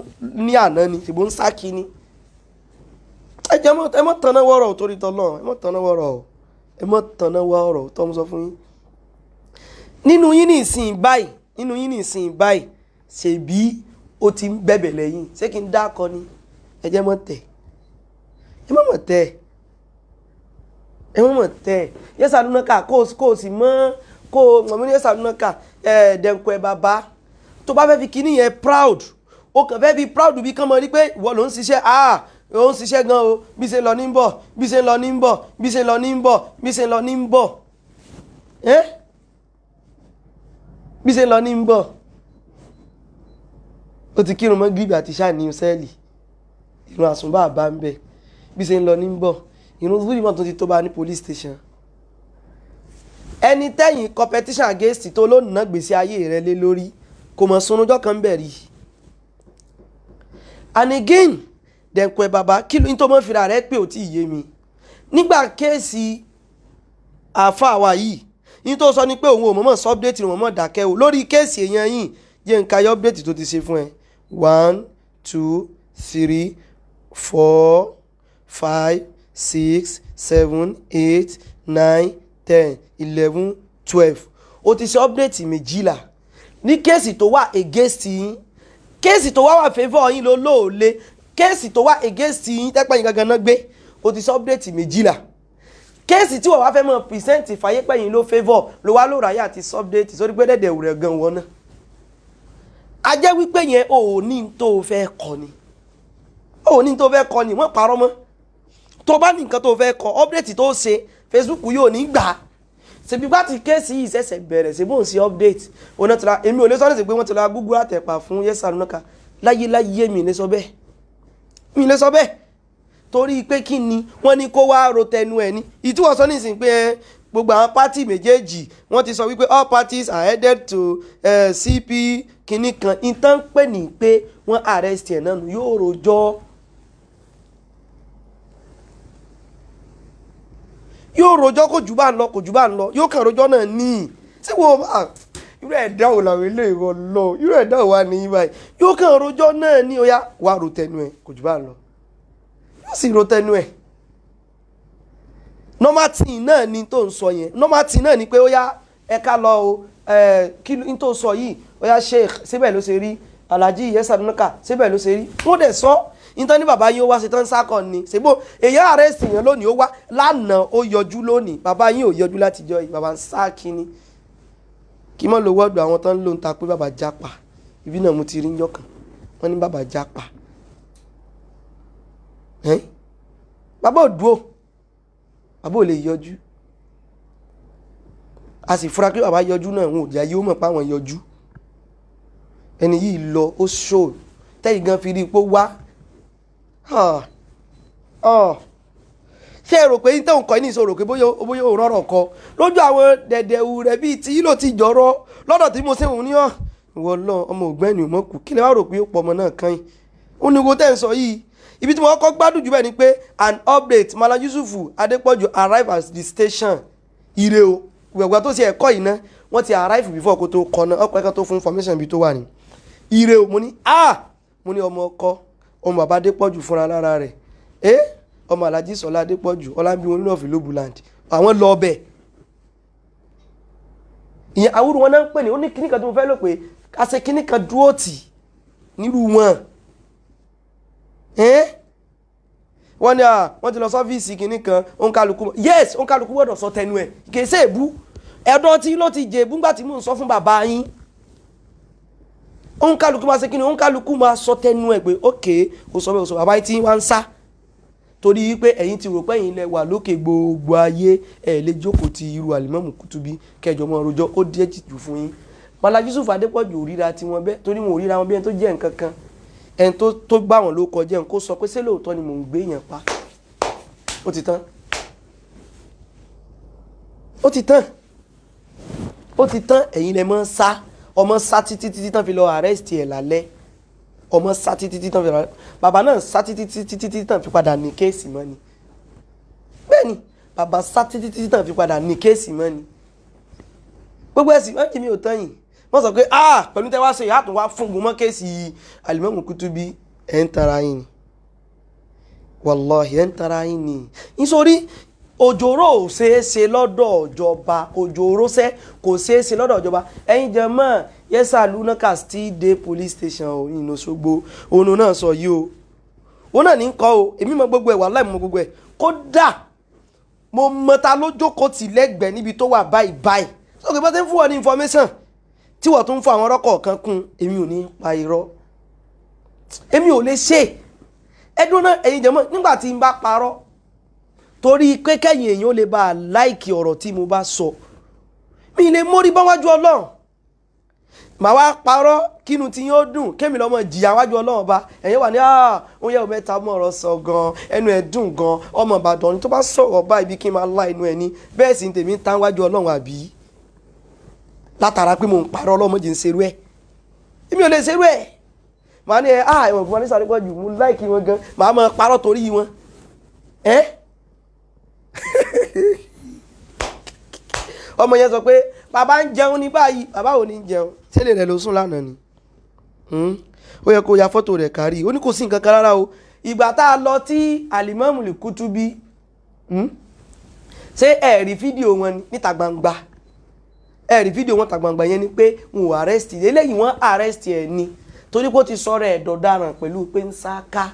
ní àná ni ṣùgbọ́n ń sá kíní ẹ mọ̀ tanná wọ́rọ̀ torí tọ́lọ́ ẹ mọ̀ tanná wọ́rọ̀ tọ́ mo sọ fún yín nínú yín ní ìsìn báyìí ṣèbí ó ti ń bẹ̀bẹ̀ lẹ́yìn ṣé kí n dákọ ni ẹ jẹ́ mọ̀ tẹ̀ ẹ mọ̀ tẹ̀ yẹ́sà lúnákà kó o sì mọ́ kó o mọ̀ ní yẹ́sà lúnákà dẹ̀nkọ̀ ẹ̀ bàbá tó bá fẹ́ fi kíní yẹn proud ó kàn fẹ́ fi proud bí kán mọ́ rí pé ìwọ ló ń ṣiṣẹ́ ó ń ṣiṣẹ́ gan o bí ṣe lọ ní ń bọ̀ bí ṣe lọ ní ń bọ̀ bí ṣe lọ ní ń bọ̀ bí ṣe lọ ní ń bọ̀ bí ṣe lọ ní ń bọ̀ ó ti kírun mọ́ gíríbì àti ṣáà ní sẹ́ẹ̀lì ìrun àsùnbà bá ń bẹ̀ bí ṣe ń lọ ní ń bọ̀ ìrun zúrì mọ́ tó ti tó bá ní police station ẹni tẹ́yìn competition against tó lónìí náà gbèsè ayé rẹ lé lórí kò mọ̀ sunujọ́ kan bẹ̀ rí and again dẹ̀kọ̀ ẹ̀ bàbá kí ló ń tó mọ́ fìrà rẹ pé ò tí ì yé mi nígbà kéèsì àáfàá wa yìí yín tó sọ ni pé òun ò mọ̀mọ́ sọ update òun mọ̀ dákẹ́ o lórí kéèsì èèyàn yìí yẹ nǹkan ayọ́ update tó ti ṣe fún ẹ 1 2 3 4 5 6 7 8 9 10 11 12 o ti ṣe update méjìlá ní kéèsì tó wà against yín kéèsì tó wà favour yín ló lóòlé kéèsì tó wà against yín tẹ́pẹ́ yín gangan náà gbé o ti ṣe update méjìlá kéèsì tí wọ́n wá fẹ́ mọ̀ present fàyépẹ́yìn ló favour ló wá lóòrà yà àti update sórí pé dẹ̀dẹ̀ rẹ̀ gan wọn náà a jẹ́ wípé yẹn ò ní tó fẹ́ kọ́ ni wọ́n parọ́ mọ́ tó bá ní nǹkan tó fẹ́ kọ́ update tó ṣe Facebook yóò ní gbà ṣebí bá ti kéèsì yìí ṣẹ̀ṣẹ̀ bẹ̀rẹ̀ ṣe bó ń ṣe update ọ̀nà tí èmi ò lè sọ ní sí pé wọ́n ti ra Google àtẹ̀pà fún Yes Arunoka láyé mi lè sọ bẹ́ẹ̀ torí pé kí ni wọ́n ní kó wá ro tẹnu ẹ̀ ní ìtúwọ̀ sọ nísìn pé gbogbo àwọn pátì méjèèjì wọ́n ti sọ wípé all parties are headed to CP kìíní kan ìtàn pè ní pé wọ́n arrest ẹ̀ náà yóò rojọ́ kò jù bá ń lọ yóò kàn rojọ́ náà ní ṣé wọ́n irú ẹ̀dá ò làwọn ilé ìwọ lọ irú ẹ̀dá ò wà ní báyìí yóò kàn rojọ́ náà ní ó yá wà ro tẹnu ẹ̀ kò jù bá ń lọ yóò sì ro tẹnu ẹ̀ normal thing náà ni tó ń sọ yẹn normal thing náà ni pé ó yá ẹ ká lọ o kí n tó sọ yìí ó yá Sheikh síbẹ̀ ló ṣe rí Alhaji Yes Arunoka síbẹ̀ ló ṣe rí wọ́n dẹ̀ sọ nítorí bàbá yín ó wá ṣe tán sákọ̀ ni ṣègbó èyàn arrest yẹn lónìí ó wá lánàá ó yọjú lónìí bàbá yín ò yọjú láti jọ yìí bàbá ń sá kíní kí mọ́ lo wọ́ọ̀dù àwọn tán ló ń ta pé bàbá jápa ibi náà mo ti rí njọ́ kan wọ́n ní bàbá jápa bàbá ò dúró bàbá ò lè yọjú a sì fura pé bàbá yọjú náà wọn ò jẹ́ ayé ó mọ̀ pé àwọn yọjú ẹni yìí lọ ó ṣó tẹ́yìn gan fi rí ipò wá ṣé ẹ rò pé ní tóun kọ́ ní ìṣòro pé bóyá òun rọrọ̀ kọ lójú àwọn dẹ̀dẹ̀wù rẹ̀ bíi tí ló ti jọ̀rọ̀ lọ́dọ̀ tí mo ṣe òun ní ọ̀ ìwọ lọ ọmọ ògbẹ́ni ò mọ̀ kù kí lè wá rò pé ó pọ̀ ọmọ náà kan yìí ó ní wo tẹ́ ń sọ yìí ibi tí mo kọ́ gbádùn jù bẹ́ẹ̀ ni pé an update Malam Yusufu Adepoju arrive at the station ire o gbẹ̀gbẹ̀ tó ṣe ẹ̀kọ́ yìí ná wọ́n ti arrive before kó tó kọ́ náà ọ̀pọ̀ ẹ̀ka tó fún information ibi tó wà ní ire o mo ní ọmọ ọkọ ọmọ bàbá Adepoju fúnra lára rẹ̀ ọmọ Alhaji Sọlá Adepoju ọlábí wọn nínú ọ̀fìn land àwọn lọ ọbẹ̀ ìyẹn àwùrù wọn náà ń pè ní ó ní kíní kan tó mo fẹ́ lò pé ká ṣe kíní kan dúró tì nírú wọn wọ́n ní wọ́n ti lọ sọ́fíìsì kíní kan òǹkàlùkù yes òǹkàlùkù gbọ́dọ̀ sọ tẹnu ẹ̀ kì í ṣe èbú ẹ̀dọ́ tí ló ti jẹ búngbà tí mò ń sọ fún bàbá yín òǹkàlùkù máa ṣe kíní òǹkàlùkù máa sọ tẹnu ẹ̀ pé ókè kò sọ bẹ́ẹ̀ kò sọ bàbá yín tí wọ́n ń sá torí wípé ẹ̀yin ti rò pé ẹ̀yin lẹ wà lókè gbogbo ayé ẹ̀ lè jókòó ti irú Alimọ́mù Kutubi kẹjọ mọ́ ọrọ̀jọ́ ó díẹ̀ jù fún yín Malam Yusufu Adepoju ò ríra tiwọn bẹ́ẹ̀ torí wọn ò ríra wọn bí ẹni tó jẹ́ nǹkan kan ẹni tó gbá wọn ló kọjá ẹni kó sọ pé ṣé lóòótọ́ ni mò ń gbé yẹn pa ó ti tán ẹ̀yin lẹ mọ́ sá ọmọ sá títí tán fi lọ arrest ẹ̀ lálẹ́ ọmọ sá títí tán fi lọ bàbá náà sá títí tán fi padà ní kéèsì mọ́ ni bẹ́ẹ̀ ni bàbá sá títí tán fi padà ní kéèsì mọ́ ni gbogbo ẹ̀sìn wọ́n kì mí ò tán yìí wọ́n sọ pé pẹ̀lú tẹ́wàá ṣe ìyá tó wá fún gbọmọ́ kéèsì Alimọ́mù Kutubi ẹ̀ ń tara yín ni wallahi ẹ̀ ń tara yín ni nítorí òjòrò ò ṣeéṣe lọ́dọ̀ ìjọba òjòrò kò ṣeéṣe lọ́dọ̀ ìjọba ẹ̀yin jẹ́ mọ́ Yes Arunoka still dey police station in Òṣogbo òun náà sọ yìí o òun náà ní ń kọ́ o èmi mọ gbogbo ẹ̀ wallahi mọ gbogbo ẹ̀ kódà mo mọ ta ló jókòó tì lẹ́gbẹ̀ẹ́ níbi tó wà báyìí sọ́kè bá ti ń fún ọ ní information tí wọ́n tún ń fún àwọn ọ̀rọ̀ kọ̀ọ̀kan kún èmi ò ní pa irọ́ èmi ò lè ṣe ẹdún náà ẹ̀yin jẹ́ mọ́ nígbà tí n bá parọ́ torí pé kẹ́yìn èèyàn lè bá láìkì ọ̀rọ̀ tí mo bá sọ mi lè mórí bá wájú Ọlọ́run màá wá parọ́ kínú tí yóò dùn kémi lọ́mọ jìyà wájú Ọlọ́run bá ẹ̀yẹ́ wà ní òun yẹ òmẹ́ta mọ́ ọ̀rọ̀ sọ gan ẹnu ẹ̀ dùn gan ọmọ Ìbàdàn ni tó bá sọ̀rọ̀ báyìí bí kí n máa lá inú ẹ̀ ní bẹ́ẹ̀ sì ń tèmi ń tán wájú Ọlọ́run àbí látara pé mo ń parọ́ Ọlọ́run jẹ́ ń serú ẹ̀ èmi ò lè serú ẹ̀ màá ní ẹ̀wọ̀n fún wa ní Adepoju mo láìkí wọn gan màá máa parọ́ torí wọn ọmọ yẹn sọ pé bàbá ń jẹun ní báyìí bàbá ò ní jẹun tẹ́lẹ̀ rẹ̀ ló sùn lánàá ni ó yẹ kó ya fọ́tò rẹ̀ kárí ó ní kò sí nǹkan kan rárá o ìgbà tá a lọ tí Alimọ́mù Kutubi ṣé ẹ rí fídíò wọn níta gbangba ẹ rí fídíò wọn ta gbangba yẹn ni pé wọn ò arrest eléyìí wọn arrest ẹ ni torí pé ó ti sọ̀rọ̀ ẹ̀ dọ̀daràn pẹ̀lú pé ń sáká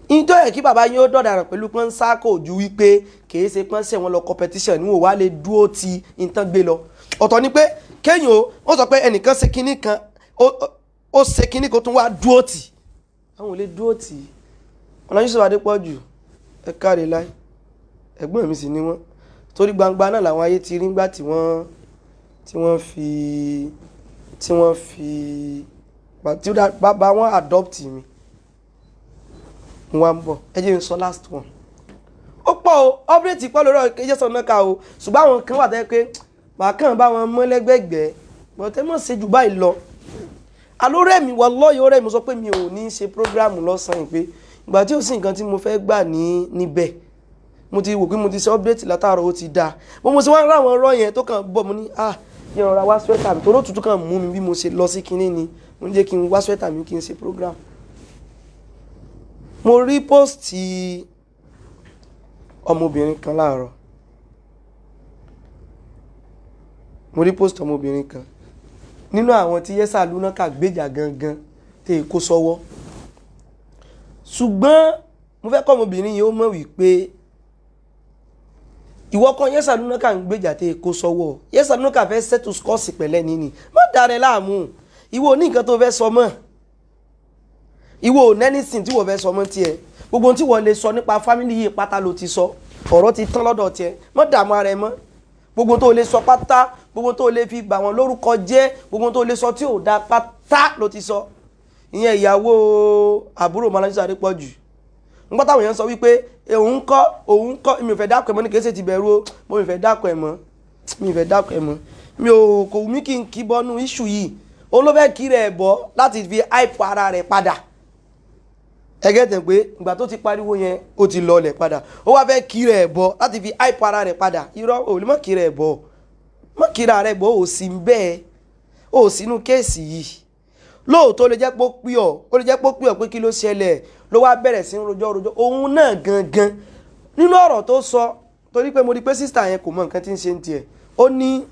ìjọ ẹ̀ kí bàbá yín ó dọ̀daràn pẹ̀lú pé ń sáká ojú wípé kìí ṣe pọ́n sẹ̀ wọn lọ competition ní wò wá lè dúró ti ìtàn gbé lọ ọ̀tọ̀ ni pé kéèyàn ó sọ pé ẹnìkan ṣe kinní kan ó ṣe kíní kó tún wá dúró tì àwọn ò lè dúró tì ọ̀nà Yusuf Adépọ̀jù ẹ káre láì ẹ̀gbọ́n mi sì ni wọ́n torí gbangba náà làwọn ayé ti rí nígbà tí wọ́n fi bàbá wọn adopt mi wọ́n ń bọ̀ ẹ jẹ́ n sọ last one ó pọ̀ o update pọ̀ lórí ọ̀kẹ́jẹ́ sọ náà ká o ṣùgbọ́n àwọn kan wà tẹ́ pé màá kàn bá wọn mọ́ lẹ́gbẹ̀gbẹ́ bọ̀tẹ́ mọ̀ ṣe jù báyìí lọ alórẹ́ mi wallahi ó rẹ́ mi sọ pé mi ò ní ṣe program lọ́sàn-án pé ìgbà tí ó sì nǹkan tí mo fẹ́ gbà níbẹ̀ mo ti wò pé mo ti ṣe update látàárọ̀ ó ti dáa mo ṣe wá ń ráwọn ọ̀rọ̀ yẹn tó kàn bọ̀ mo ní yẹn ọ̀rọ̀ wá sweater mi tó lótùtù kan mú mi bí mo ṣe lọ sí kinní ni mo ní jẹ́ kí n wá sweater mi kí n ṣe program mo rí post ọmọbìnrin kan láàárọ̀ mo rí post ọmọbìnrin kan nínú àwọn tí Yesa Lunaka gbèjà gangan tẹ́ kó sọ́wọ́ ṣùgbọ́n mo fẹ́ kọ́ ọmọbìnrin yìí ó mọ̀ wípé ìwọ kan Yesa Lunaka ń gbèjà tẹ́ kó sọ́wọ́ Yesa Lunaka fẹ́ settle scores pẹ̀lẹ́ nínú má darẹ̀ láàmú ìwọ ní nǹkan tó fẹ́ sọ mọ́ ìwọ nẹ́nìsìn tí wọ́n fẹ́ sọ mọ́ tiẹ̀ gbogbo tí wọ́n lè sọ nípa family yìí pátá ló ti sọ ọ̀rọ̀ ti tán lọ́dọ̀ tiẹ̀ má dààmú ara ẹ mọ́ gbogbo tó lè sọ pátá gbogbo tó lè fi bà wọ́n lórúkọ jẹ́ gbogbo tó lè sọ tí ò dá pátá ló ti sọ ìyẹn ìyàwó àbúrò Malam Yusuf Adépọ̀jù nígbà táwọn èèyàn sọ wípé òun kọ́ mi ò fẹ́ dákọ̀ ẹ̀ mọ́ ní kèése ti bẹ̀rù o mo ò fẹ́ dákọ̀ ẹ̀ mọ́ mi ò kò wù mí kí n kí bọ́nú iṣu yìí òun ló fẹ́ kí rẹ̀ bọ́ láti fi hype ara rẹ̀ padà ẹgẹ́ tẹ̀ pé ìgbà tó ti pariwo yẹn ó ti lọlẹ̀ padà ó wá fẹ́ kí rẹ̀ bọ́ láti fi hype ara rẹ̀ padà irọ́ ò lè má kí rẹ̀ bọ́ má kí ra rẹ̀ bọ́ ò sí bẹ́ẹ̀ ò sínú kéèsì yìí lóòótọ́ lè jẹ́ pé ó lè jẹ́ pé pé kí ló ṣẹlẹ̀ ló wá bẹ̀rẹ̀ sí rojọ́ òun náà gangan nínú ọ̀rọ̀ tó sọ torí pé mo rí pé sísítà yẹn kò mọ nǹkan tí ń ṣe ń tiẹ̀ ó ní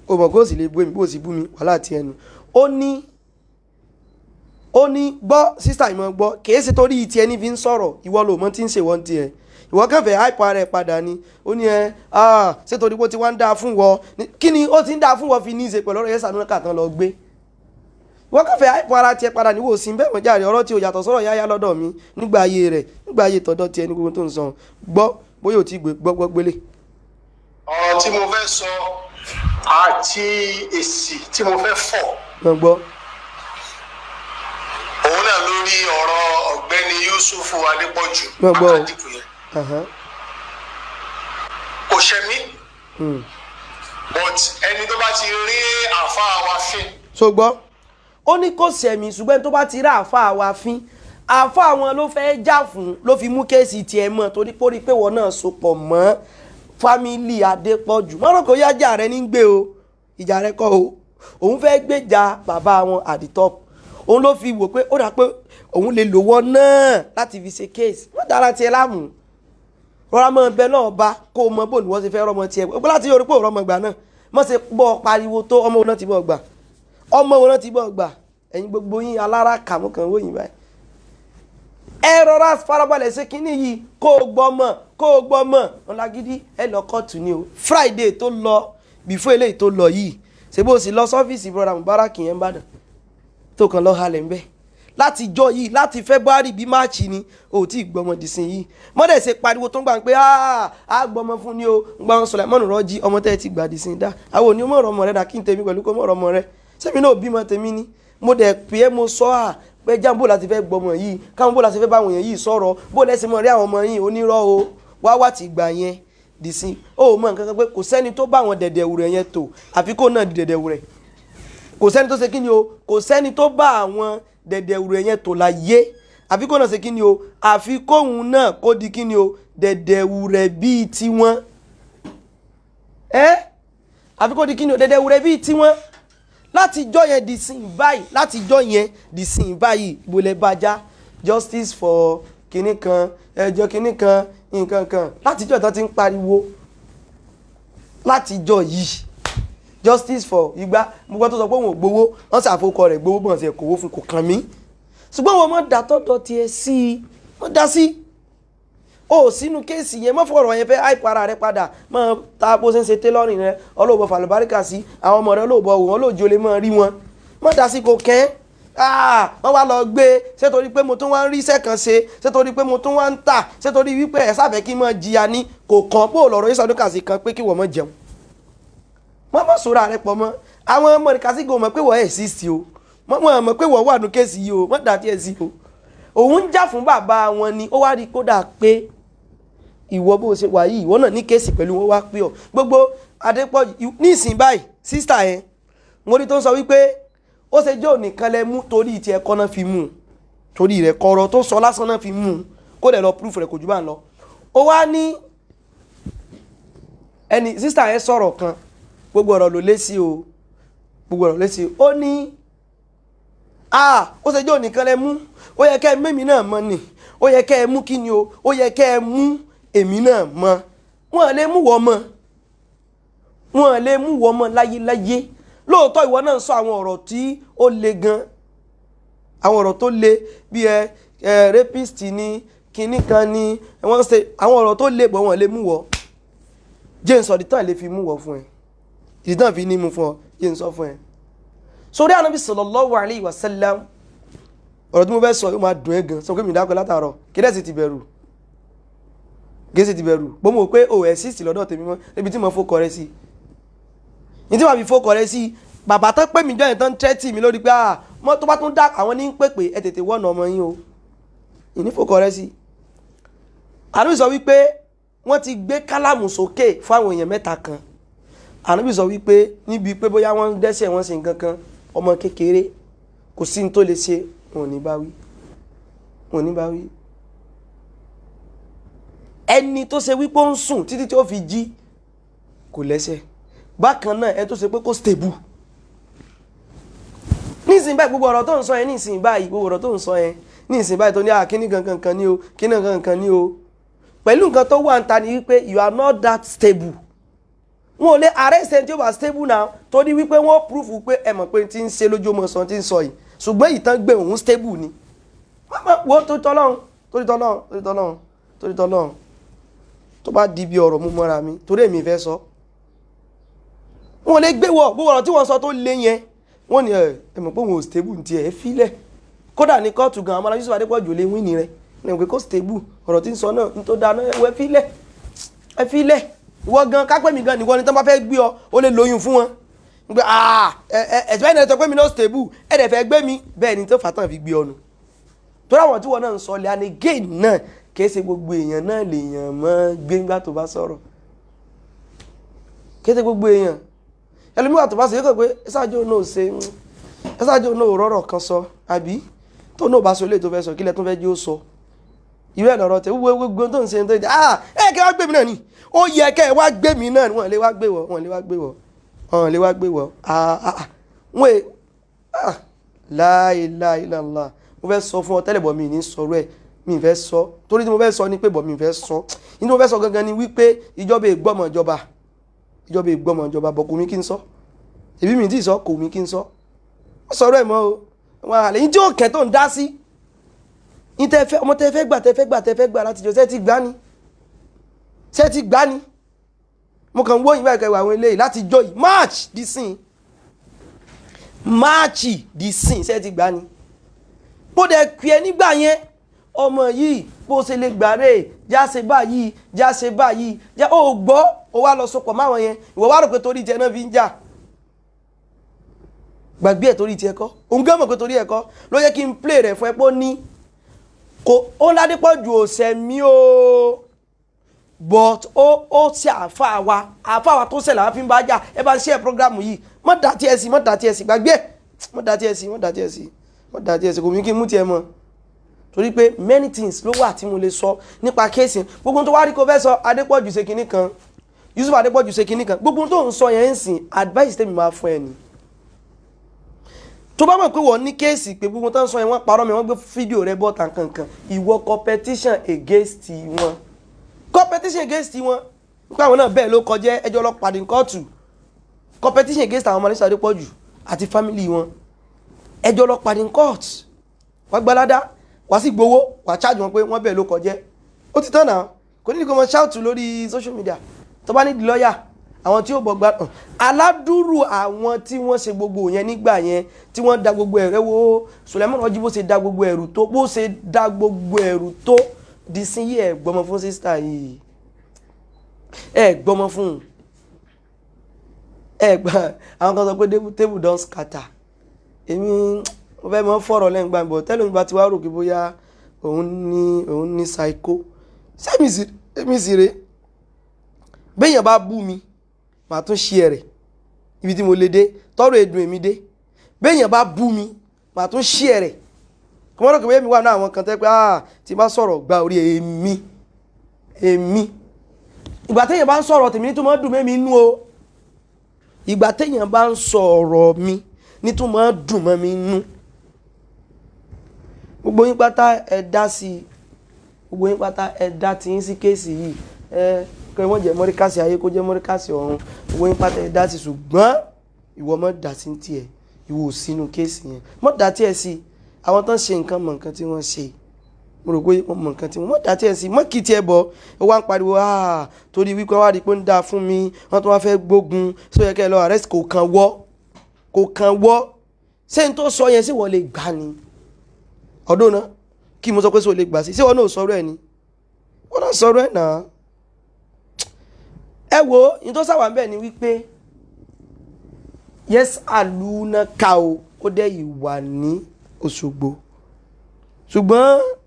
òmò kó sì lè bú mi bó sì bú mi wàhálà ti ẹnu ó ní gbọ́ sísítà ìmọ̀ gbọ́ kìí ṣe torí ìtì ẹni fi ń sọ̀rọ̀ ìwọ ló mọ̀ tí ń ṣe wọ́n tiẹ̀ ìwọ kàn fẹ́ hype ara ẹ̀ padà ni ó ní ṣé torí pé ó ti wá ń dáa fún wọ kí ni ó ti ń dáa fún wọ fi ní í ṣe pẹ̀lú ọ̀rọ̀ Yesa Lunaka tán lọ gbé wọ́n kàn fẹ́ hype ara tiẹ̀ padà níwò sí bẹ́ẹ̀ mọ̀ jáde ọ̀rọ̀ tí ò yàtọ̀ sọ̀rọ̀ yáyá lọ́dọ̀ mi nígbà ayé tọ̀dọ̀ tiẹ̀ ní gbogbo tó ń sọ gbọ́ bóyá ò tí gbọ́ gbélé. ọ̀rọ̀ tí mo fẹ́ sọ àti èsì tí mo fẹ́ fọ̀ gbọ́ òun náà lórí ọ̀rọ̀ ọ̀gbẹ́ni Yusuf Adépọ̀jù Akadiku yẹn kò ṣẹ̀mí but ẹni tó bá ti rí àáfàá wa fín. so gbọ́ ó ní kò ṣẹ̀mí ṣùgbọ́n tó bá ti rí àáfàá wa fín àáfàá wọn ló fẹ́ jà fún ló fi mú kéèsì tiẹ̀ mọ́ torí pé wọn náà sopọ̀ mọ́ fámìlì Adépọ̀jù mọ́rọ̀ kò yá jà rẹ ní gbé o ìjà rẹ kọ́ o òun fẹ́ gbèjà bàbá wọn at the top òun ló fi wò pé ó dà pé òun lè lò wọ́n náà láti fi ṣe kéèsì wọ́n dára tiẹ̀ láàmú rọra mọ́ ẹbẹ náà bá kó o mọ bó ni wọ́n ti fẹ́ rọmọ tiẹ̀ pé láti yọrí pé òun rọmọ gbà náà mọ́ ṣe gbọ́ pariwo tó ọmọ wọn náà ti bọ̀ gbà ẹ̀yin gbogbo yín alára kàmú kan wọ́yìn báyìí ẹ rọra farabalẹ̀ ṣe kínní yìí kó o gbọ́ mọ̀ ọ̀làgídí ẹ lọ kóòtù ni o Friday tó lọ before eléyìí tó lọ yìí ṣe bó sì lọ sọ́fíìsì brother Mubarak yẹn ń bàdàn tó kàn lọ halẹ̀ ń bẹ́ẹ̀ láti jọ yìí láti February bí March ni ò tí gbọmọdì sí yìí mọ́dẹ̀ ṣe pariwo tó ń gbà pé a gbọmọ fún ni o ń gbà wọn Sulaimon Rọ́jí ọmọ tẹ́ ti gbàdì sí dá àwọn òní mọ̀rọ̀ ọmọ rẹ̀ dà kí n tèmi pẹ̀lú kó mọ̀rọ̀ ọmọ rẹ̀ sẹ́mi náà bímọ tèmi ni mo dẹ̀ pé é mo sọ pé jáàmù láti fẹ́ gbọmọ yìí káwọn bó láti fẹ́ bá àwọn èèyàn yìí sọ̀rọ̀ bó lẹ́sìn mọ̀ rí àwọn ọmọ yìí onírọ́ o wá ti gbà yẹn dì sí ó mọ̀ nǹkan kan pé kò sẹ́ni tó bá àwọn dẹ̀dẹ̀wù rẹ̀ yẹn tó àfi kó náà di dẹ̀dẹ̀wù rẹ̀ kò sẹ́ni tó ṣe kí ni o kò sẹ́ni tó bá àwọn dẹ̀dẹ̀wù rẹ̀ yẹn tó láyé àfi kó náà ṣe kí ni o àfi kóhun náà kó di kí ni o dẹ̀dẹ̀wù rẹ̀ bíi tiwọn àfi kó di kí ni o dẹ̀dẹ̀wù rẹ̀ bíi tiwọn láti jọ yẹn di sìn báyìí ìbòlẹ̀ bàjá justice for kinní kan ẹjọ́ kinní kan nǹkan kan láti jọ ìtàn ti ń pariwo láti jọ yìí justice for ìgbà gbogbo tó sọ pé òun ò gbowó wọ́n ṣàfokọ rẹ̀ gbowó bọ̀n sí ẹ̀kọ́wó fún kò kàn mí ṣùgbọ́n wọn mọ̀ dá tọ́tọ̀ tiẹ̀ sí i wọ́n dá sí ó sínú kéèsì yẹn mọ́ fọ̀rọ̀ yẹn fẹ́ àìpọ̀ ara rẹ padà mọ́ ta bó ṣe ń ṣe tẹ́lọ́rìn rẹ ọlọ́ọ̀bọ̀ fàlùbáríkà sí àwọn ọmọ rẹ ọlọ́ọ̀bọ̀ òun ọlọ́ọ̀jì olè mọ́ rí wọn mọ́ dá sí kò kẹ́ wọ́n wá lọ gbé ṣé torí pé mo tún wá ń rí iṣẹ́ kan ṣe ṣé torí pé mo tún wá ń tà ṣé torí wípé ẹ̀ sáfẹ́ kí n mọ̀ jìyà ní kò kàn pò lọ́rọ̀ yìí sọdúnkàsí kan pé kí wọ́n mọ̀ jẹun wọ́n mọ̀ sóra rẹ pọ̀ mọ́ àwọn ọmọ ìkàsí gò mọ̀ pé wọ́n exist o wọ́n mọ̀ pé wọ́n wà nù kéèsì yìí o wọ́n dà tí ẹ̀ sí o òun jà fún bàbá wọn ni ó wá rí kódà pé ìwọ bó ṣe wà yìí ìwọ náà ní kéèsì pẹ̀lú wọn wá pé ọ gbogbo Adépọ̀jù ní ìsìn báyìí sísítà yẹn mo rí tó ń sọ wípé ó ṣe jẹ́ ònìkan lẹ mú torí ti ẹ̀kọ́ náà fi mú torí rẹ̀ kọ̀rọ̀ tó sọ lásán náà fi mú kó lè lọ proof rẹ̀ kò jù bá ń lọ ó wá ní ẹni sísítà yẹn sọ̀rọ̀ kan gbogbo ọ̀rọ̀ ló lé sí o gbogbo ọ̀rọ̀ lé sí o ó ní ó ṣe jẹ́ ònìkan lẹ mú ó yẹ kẹ́ ẹ mẹ́mí náà mọ́ ni ó yẹ kẹ́ ẹ mú kí ni o ó yẹ kẹ́ ẹ mú èmi náà mọ́ wọn lè mú wọ́n mọ́ wọn lè mú wọ́n mọ́ láyéláyé lóòótọ́ ìwọ náà ń sọ àwọn ọ̀rọ̀ tí ó le gan àwọn ọ̀rọ̀ tó le bí rapist ni kinní kan ni wọ́n ṣe àwọn ọ̀rọ̀ tó le bọ̀ wọ́n lè mú wọ́ james ọ̀dítàn lè fi mú wọ́ fún ẹ ìdítàn fi ní mú fún ọ james sọ fún ẹ sórí Ànábì sallallahu alayhi wa sallam ọ̀rọ̀ tí mo fẹ́ sọ yóò máa dùn ẹ́ gan sọ pé mi dákọ̀ látàárọ̀ kí dẹ́sì ti bẹ̀rù gẹ́sì ti bẹ̀rù bó mo pé o exist lọ́dọ̀ tèmi mọ́ níbi tí mo fókọ rẹ sí ní tí wọ́n fi fókọ rẹ sí bàbá tán pè mí jọ yẹn tán tẹ́tì mi lórí pé mọ́ tó bá tún dá àwọn ní pèpè ẹ tètè wọ́nà ọmọ yín o ìní fókọ rẹ sí. Ànábì sọ wípé wọ́n ti gbé kálámù sókè fún àwọn èèyàn mẹ́ta kan Ànábì sọ wípé níbi pé bóyá wọ́n dẹ́ṣẹ̀ wọ́n ṣe nǹkan kan ọmọ kékeré kò sí ní tó lè ṣe wọn ò ní bá wí wọn ò ní bá wí ẹni tó ṣe wípé ó ń sùn títí tí ó fi jí kò lẹ́ṣẹ̀ bákan náà ẹ tó ṣe pé kó stable nísìnyí báyìí gbogbo ọ̀rọ̀ tó ń sọ yẹn nísìnyí báyìí gbogbo ọ̀rọ̀ tó ń sọ yẹn nísìnyí báyìí tó ní kíní gangan kan ní o kíní gangan kan ní o pẹ̀lú nǹkan tó wà ń ta ni wípé you are not that stable wọn ò lè arrest ẹni tí ó bá stable now torí wípé wọ́n proof pé ẹ mọ̀ pé tí ń ṣe lójú ọmọ sọ tí ń sọ yìí ṣùgbọ́n ìtàn gbé òun stable ni wọ́n tó tọ́lọ́run tó bá di bí ọ̀rọ̀ mú mọ́ra mi torí èmi fẹ́ sọ wọn lè gbé wọ gbogbo ọ̀rọ̀ tí wọ́n sọ tó lé yẹn wọ́n ní ẹ mọ̀ pé òun ò stable ní tiẹ̀ ẹ fílẹ̀ kódà ní kóòtù gan Ọmọlábí Yusuf Adépọ̀jù lè wí ní rẹ ní ìwé kó stable ọ̀rọ̀ tí ń sọ náà ní tó dáná ẹ fílẹ̀ ìwọ gan kápẹ́ mi gan nìwọ ni tó bá fẹ́ gbé ọ ó lè lóyún fún wọn pé ẹ̀sìn báyìí tó pé mi náà stable ẹ̀ dẹ̀ fẹ́ gbé mi bẹ́ẹ̀ ni tó fàtàn fi gbé ọnu tó ráwọn tí wọ́n náà ń sọ lẹ́ again náà kìí ṣe gbogbo èèyàn náà lèèyàn mọ́ gbéńgbà tó bá sọ̀rọ̀ kìí ṣe gbogbo èèyàn ẹlòmíwà tó bá sọ yóò kọ̀ pé ẹsájò náà rọ̀rọ̀ kan sọ àbí tó náà bá sọ ilé tó fẹ́ sọ kílẹ̀ tó fẹ́ jí ó sọ ìwé ẹ̀lọ́rọ̀ tẹ gbogbo tó ń ṣe tó ń jẹ́ kẹ́ wá gbé mi náà ni ó yẹ kẹ́ wá gbé mi náà ni wọ́n lè wá gbé wọ́ wọ́n la ilaha illallah mo fẹ́ sọ fún ọ tẹ́lẹ̀ bọ̀ mi ní sọ̀rọ̀ ẹ̀ mi fẹ́ sọ torí tí mo fẹ́ sọ ni pé bọ̀ mi fẹ́ sọ ní mo fẹ́ sọ gangan ni wípé ìjọba ìgbọ́mọ̀ bọ̀ kò mí kí n sọ èbí mi tí sọ kò mí kí n sọ wọ́n sọ̀rọ̀ ẹ̀ mọ́ o wọn àlẹ́ yín tí ó kẹ́ tó ń dá sí ọmọ tẹ́fẹ́ gbà láti jọ ṣẹ́ ti gbá ni mo kàn wó ìwà ìkẹwà àwọn eléyìí láti jọ yìí march di sin ṣẹ́ ti gbá ni bó dẹ̀ kí ẹ nígbà yẹn ọmọ yìí bó ṣe lè gbàrè jáse báyìí já ó gbọ́ ó wá lọ sopọ̀ máwọn yẹn ìwọ wá rò pé torí tiẹ̀ náà fi ń jà gbàgbé ẹ̀ torí tiẹ̀ kọ́ òun gán mọ̀ pé torí ẹ̀ kọ́ ló yẹ kí n play rẹ̀ fún ẹ pé ó ní ó Ládépọ̀jù òsè mi o but ó ṣe àáfàá wa tó ṣẹlẹ̀ àwọn fi ń bá jà ẹ bá ń ṣe ẹ̀ programu yìí mọ́ dá tiẹ̀ sí gbàgbé ẹ̀ mọ́ dá tiẹ̀ sí kò mí kí n mú tiẹ̀ mọ́ torí pé many things ló wà tí mo lè sọ nípa kéèsì gbogbo tó wá rí kó fẹ́ sọ Adépọ̀jù ṣe kinní kan Yusuf Adépọ̀jù ṣe kinní kan gbogbo tó ń sọ yẹn ń sìn advice tèmi máa fún ẹ ni tó bá mọ̀ pé wọ́n ní kéèsì pé gbogbo tó ń sọ yẹn wọ́n parọ́ mi wọ́n gbé fídíò rẹ bọ́ta kankan ìwọ competition against wọn nípa àwọn náà bẹ́ẹ̀ ló kọjá ẹjọ́ ọlọ́pàá ní kóòtù competition against àwọn ọmọ Yusuf Adépọ̀jù àti family wọn ẹjọ́ ọlọ́pàá ní kóòtù wọ́n gbalada wá sí gbowó wà charge wọn pé wọ́n bẹ̀ ló kọjẹ́ ó ti tán náà kò ní kó mọ shout lórí social media tó bá ní di lọ́yà àwọn tí ó bọ̀ gbádùn aládùúrù àwọn tí wọ́n ṣe gbogbo yẹn nígbà yẹn tí wọ́n da gbogbo ẹ̀rẹ́ wo Suleiman Raji bó ṣe da gbogbo ẹ̀rù tó bó ṣe da gbogbo ẹ̀rù tó di sí yìí ẹ̀ gbọ́mọ fún sísítà yìí ẹ̀ gbọ́mọ fún ẹ̀ gbà àwọn kan sọ pé table don scatter èmi mo fẹ́ mọ́ fọ̀rọ̀ lẹ́yìn gbàgbọ́ tẹ́lẹ̀ nígbà tí wàá rò pé bóyá òun ní psycho sẹ́mi sì rè béèyàn bá bú mi màá tún ṣe ẹ̀rẹ̀ ibi tí mo lè dé tọ́rọ̀ èdùn èmi dé béèyàn bá bú mi màá tún ṣe ẹ̀rẹ̀ kọ́mọ́dọ̀ kò bẹ́ẹ̀ mi wà náà àwọn kan tẹ́ pé tí bá sọ̀rọ̀ gba orí èmi ìgbà téèyàn bá ń sọ̀rọ̀ tèmi ní tó máa dùn mẹ́mi inú o ìgbà téèyàn bá ń sọ̀rọ̀ mi ní tó máa dùn mẹ́mi inú gbogbo yín pátá ẹ dá sí gbogbo yín pátá ẹ dá tí yín sí kéèsì yìí kí wọ́n jẹ́ mọ́ríkàsì ayé kó jẹ́ mọ́ríkàsì ọ̀run gbogbo yín pátá ẹ dá sí ṣùgbọ́n ìwọ mọ́ dá sí tiẹ̀ ìwọ ò sínú kéèsì yẹn mọ́ dá tiẹ̀ sí àwọn tó ń ṣe nǹkan mọ̀ nǹkan tí wọ́n ṣe mo rò pé wọ́n mọ̀ nǹkan tí wọ́n mọ́ dá tiẹ̀ sí mọ́ kì í tiẹ̀ bọ̀ ó wá ń pariwo torí wípé wọ́n wá rí pé ń dáa fún mi wọ́n tó wá fẹ́ gbógun sí ó yẹ kẹ́ ẹ lọ arrest kò kàn wọ́ ṣé n tó sọ yẹn sí wọ́n lè gbà ni ọdún náà kí mo sọ pé sí wọ́n lè gbà sí wọ́n náà sọ̀rọ̀ ẹ̀ ni wọ́n náà sọ̀rọ̀ ẹ̀ náà ẹ wo ní tó sáwà ń bẹ̀ ni wípé yes aluna ka o ó dẹ́ ìwà ní Òṣogbo ṣùgbọ́n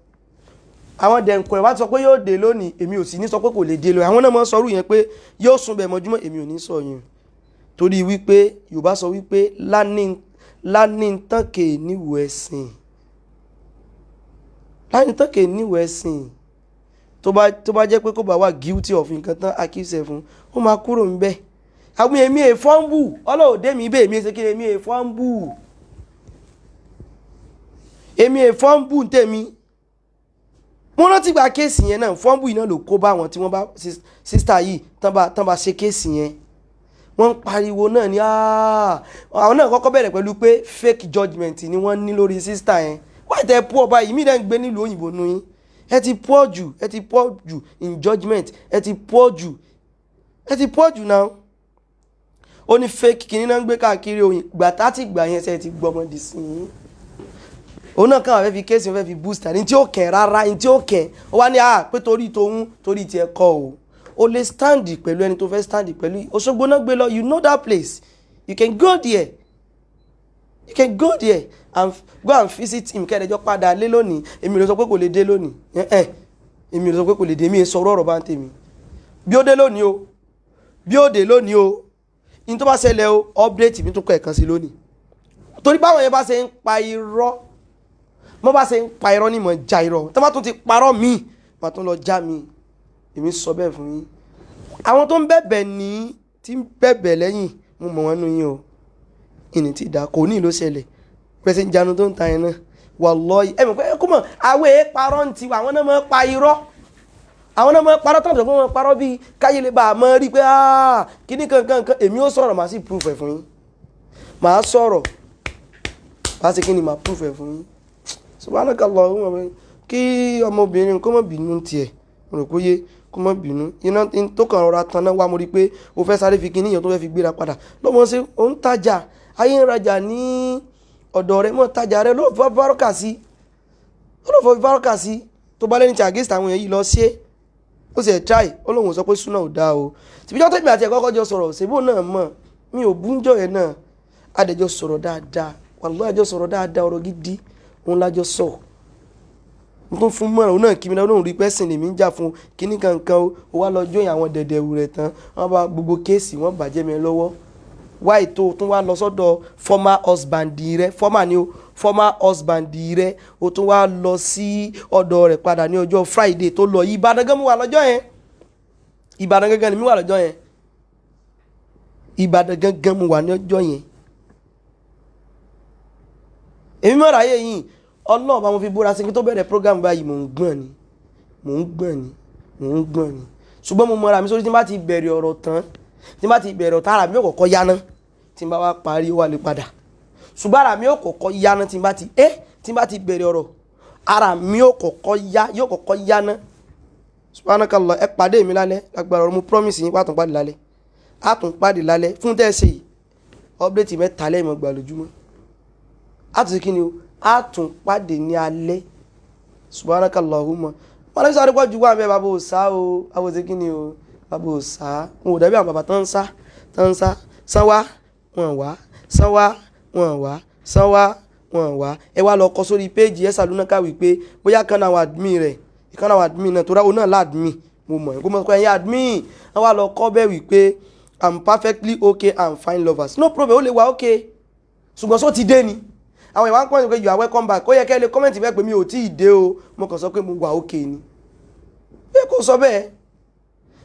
àwọn dẹ̀nkọ̀ ẹ̀ wá sọ pé yóò dé lónìí èmi ò sì ní sọ pé kò lè dé lónìí àwọn náà mọ́ sọrú yẹn pé yóò sùn bẹ̀ mọ́júmọ́ èmi ò ní sọ yẹn torí wípé Yorùbá sọ wípé lánìntànkè níwò ẹ̀sìn lánìntànkè níwò ẹ̀sìn tó bá jẹ́ pé kó bá wà guilty of nǹkan tán accuse fún ó máa kúrò ń bẹ̀ àwọn èmi èfọ́nbù ọlọ́ọ̀dẹ́ mi bẹ́ẹ̀ mi ṣe kí èmi èfọ́nbù tèmi mo rántí gba kéèsì yẹn náà fọ́nbù yìí náà ló kó bá wọn tí wọ́n bá sísítà yìí tán bá ṣe kéèsì yẹn wọ́n ń pariwo náà ní àwọn náà kọ́kọ́ bẹ̀rẹ̀ pẹ̀lú pé fake judgement ni wọ́n ní lórí sísítà yẹn wáyé tẹ́ pọ̀ báyìí mí dẹ́ ń gbé nílùú òyìnbó nu yín ẹ ti pọ̀ jù in judgement ẹ ti pọ̀ jù náà ó ní fake kìíní náà ń gbé káàkiri òyìn gbà tátì gbà yẹn ṣe ti gbọmọdé sí i òun náà káwọn fẹ́ fi kéèsì wọn fẹ́ fi booster ní tí ó kẹ̀ rárá ní tí ó kẹ̀ ó wá ní pé torí tiẹ̀ kọ́ o lè stand pẹ̀lú ẹni tó fẹ́ stand pẹ̀lú Òṣogbo náà gbé lọ you know that place you can go there and go and visit him kẹ́ẹ̀dẹ́jọ́ padà lé lónìí èmi ò lè sọ pé kò lè dé lónìí èmi ò lè sọ pé kò lè dé mi sọ̀rọ̀ ọ̀rọ̀ bá ń tèmi bí ó dé lónìí o in tó bá ṣẹlẹ̀ o update mi tún kọ ẹ̀kan sí lónìí torí báwọn yẹn bá ṣe ń pa irọ́ mọ́ bá ṣe ń pa irọ́ ní mọ̀ já irọ́ tó bá tún ti parọ́ mi mà tún lọ já mi èmi sọ bẹ́ẹ̀ fún yín àwọn tó ń bẹ̀bẹ̀ ní tí ń bẹ̀bẹ̀ lẹ́yìn mo mọ̀ wọ́n nú yín o ìní ti dà kò ní ìlú ṣẹlẹ̀ pẹ̀sẹ̀ ìjánu tó ń ta yẹn náà wallahi ẹ̀mọ̀ pé kó mọ̀ àwọn èé parọ́ ń tiwa àwọn náà mọ̀ pa irọ́ àwọn náà mọ̀ parọ́ tàbí wọ́n parọ́ bíi káyé lè bá a mọ̀ rí pé kíní kankan èmi ó sọ̀rọ̀ màá sì proof ẹ̀ fún yín màá sọ̀rọ̀ màá sì kíni màá proof ẹ̀ fún yín subhanakallahumma kí ọmọbìnrin kó má bínú tiẹ̀ mo rò pé yé kó má bínú iná tó kàn rọra tan náà wá mo rí pé o fẹ́ sáré fi kíní yẹn tó fẹ́ fi gbéra padà lọ́mọ sí o ń tajà ayé ń rajà ní ọ̀dọ̀ rẹ mọ́ tajà rẹ ló fọ́ bárọ́kà sí tó bá lẹ́ni tí against àwọn èèyàn yìí lọ ṣe ó sì ẹ̀ try ó lóun sọ pé súnà ò dáa o tìbíjọ́ tẹ̀mí àti ẹ̀kọ́kọ́ jọ sọ̀rọ̀ ṣèbó náà mọ̀ mi ò búńjọ́ yẹn náà adẹ̀jọ́ sọ̀rọ̀ dáadáa wallahi àjọ sọ̀rọ̀ dáadáa ọ̀rọ̀ gidi òun lájọ sọ mo tún fún mọ́ràn òun náà kí mi náà òun rí pẹ́sìn lèmi ń jà fún kíní kankan ó wá lọ jóyìn àwọn dẹ̀dẹ̀wù rẹ̀ tán wọ́n bá gbogbo kéèsì wọ́n bàjẹ́ mi lọ́wọ́ wáì tó tún wá lọ sọ́dọ̀ former husband rẹ̀ ó tún wá lọ sí ọ̀dọ̀ rẹ̀ padà ní ọjọ́ Friday tó lọ Ìbàdàn gángan mi wà lọ́jọ́ yẹn èmi mọ̀ ráyè yìí ọlọ́ọ̀bá mo fi búra sí kí tó bẹ̀rẹ̀ program báyìí mò ń gbọ̀n ni ṣùgbọ́n mo mọ̀ra mi sórí tí n bá ti bẹ̀rẹ̀ ọ̀rọ̀ tán tí n bá ti bẹ̀rẹ̀ ọ̀tá ara mi ò kọ́kọ́ yáná tí n bá wá parí ó wà lè padà ṣùgbọ́n ara mi ò kọ́kọ́ yáná tí n bá ti bẹ̀rẹ̀ ọ̀rọ̀ ara mi yóò kọ́kọ́ yáná subhanakallah ẹ pàdé mi lálẹ́ lágbára ọ̀rọ̀ mo promise yín pàtó pàdé lálẹ́ a tún pàdé lálẹ́ fún tẹ́ẹ̀sì yìí update mẹ́ta lẹ́yìn gbà lójúmọ́ a tún sí kí ni o a tún pàdé ní alẹ́ subhanakallahumma wọn lè sáré pọ̀jù wà mẹ́ bàbá òsá o bàbá sí kí ni o bàbá òsá wọn ò dàbí àwọn bàbá tán ń sá sanwá wọn wá sanwá wọn wá sanwá wọn wá ẹ wá lọ kọ sórí péjì ẹ sàlúnákà wípé bóyá kan àwọn admin rẹ̀ ìkan àwọn admin náà tó ráwọ náà láàdmìn mo mọ̀ ẹ̀ kó mọ̀ pé ẹ̀yin admin wọn wá lọ kọ́ bẹ́ẹ̀ wípé I'm perfectly okay and fine lovers no problem ó lè wá okay ṣùgbọ́n só ti dé ni àwọn ìwà ń kọ́ ẹ̀ you are welcome back ó yẹ kẹ́ ẹ lè kọ́mẹ̀ntì bẹ́ẹ̀ pé mi ò tí ì dé o mo kàn sọ pé mo wà okay ni bí kò sọ bẹ́ẹ̀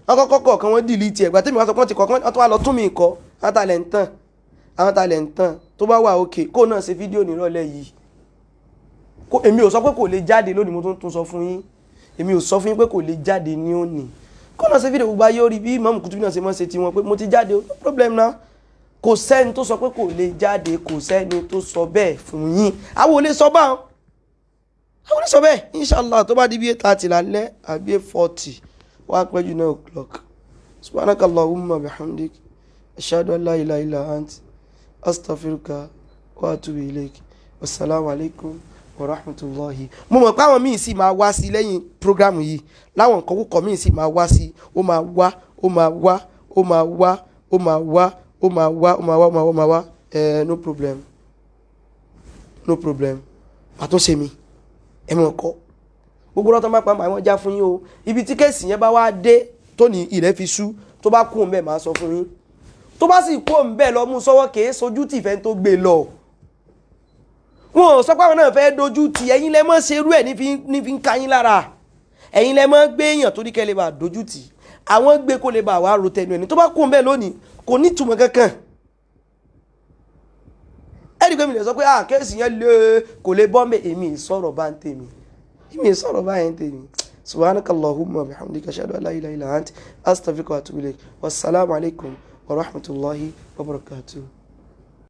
wọn kọ́kọ́ kọ̀ọ̀kan wọn delete ẹ̀ gbà tẹ́mi wọn sọ pé wọ́n ti kọ̀ọ̀kan wọn tó wá lọ tún mi kọ́ àwọn talẹ̀ ń tàn tó bá wà okay kó náà ṣe fídíò nírọ̀lẹ́ yìí èmi ò sọ pé kò lè jáde lónìí mo tún sọ fún yín èmi ò sọ fún yín pé kò lè jáde ní òní kó náà ṣe fídíò gbogbo ayé orí bí Imam Kutubi náà ṣe mọ́ ṣe tiwọn pé mo ti jáde no problem náà kò sẹ́ni tó sọ pé kò lè jáde kò sẹ́ni tó sọ bẹ́ẹ̀ fún yín àwọn ò lè sọ báwọn àwọn ò lè sọ bẹ́ẹ̀ inshallah tó bá di bí 8:30 lálẹ́ àbí 8:40 wá pẹ́jù 9 o'clock subhanakallahumma bihamdik ashhadu an la ilaha illa ant astaghfiruka wa atubu ilayk wassalamu alaikum wa rahmatullahi. mo mọ̀ pé àwọn míì sì máa wá sí lẹ́yìn prógrámù yìí láwọn nǹkan kúkọ míì sì máa wá sí ó máa wá no problem àtúnṣe mi ẹ mọ̀ kọ́ gbogbo ọ̀tọ́ máa pa àwọn já fún yín o ibi tí kéèsì yẹn bá wá dé tó ní ilẹ̀ fi sú tó bá kú òun bẹ́ẹ̀ máa sọ fún yín tó bá sì kú òun bẹ́ẹ̀ lọ mú sọ́wọ́ kèé sojú tì fẹ́ tó gbé lọ wọn ò sọ pé àwọn náà fẹ́ dojú tì ẹ̀yin lẹ mọ́ ṣerú ẹ̀ ní fi ń ka yín lára ẹ̀yin lẹ mọ́ gbé èèyàn tó ní kẹ́ lè bá dojú tì àwọn gbé kó lè bá wàá ro tẹnu ẹni tó bá kú òun bẹ́ẹ̀ lónìí kò ní ìtumọ̀ kankan ẹ̀rí pé mi lè sọ pé kéèsì yẹn lé kò lè bọ́ mẹ́ èmi ìsọ̀rọ̀ bá ń tèmi subhanakallahumma bihamdika ashhadu an la ilaha illa ant astaghfiruka wa atubu ilayk wassalamu alaikum wa rahmatullahi wa barakatuh.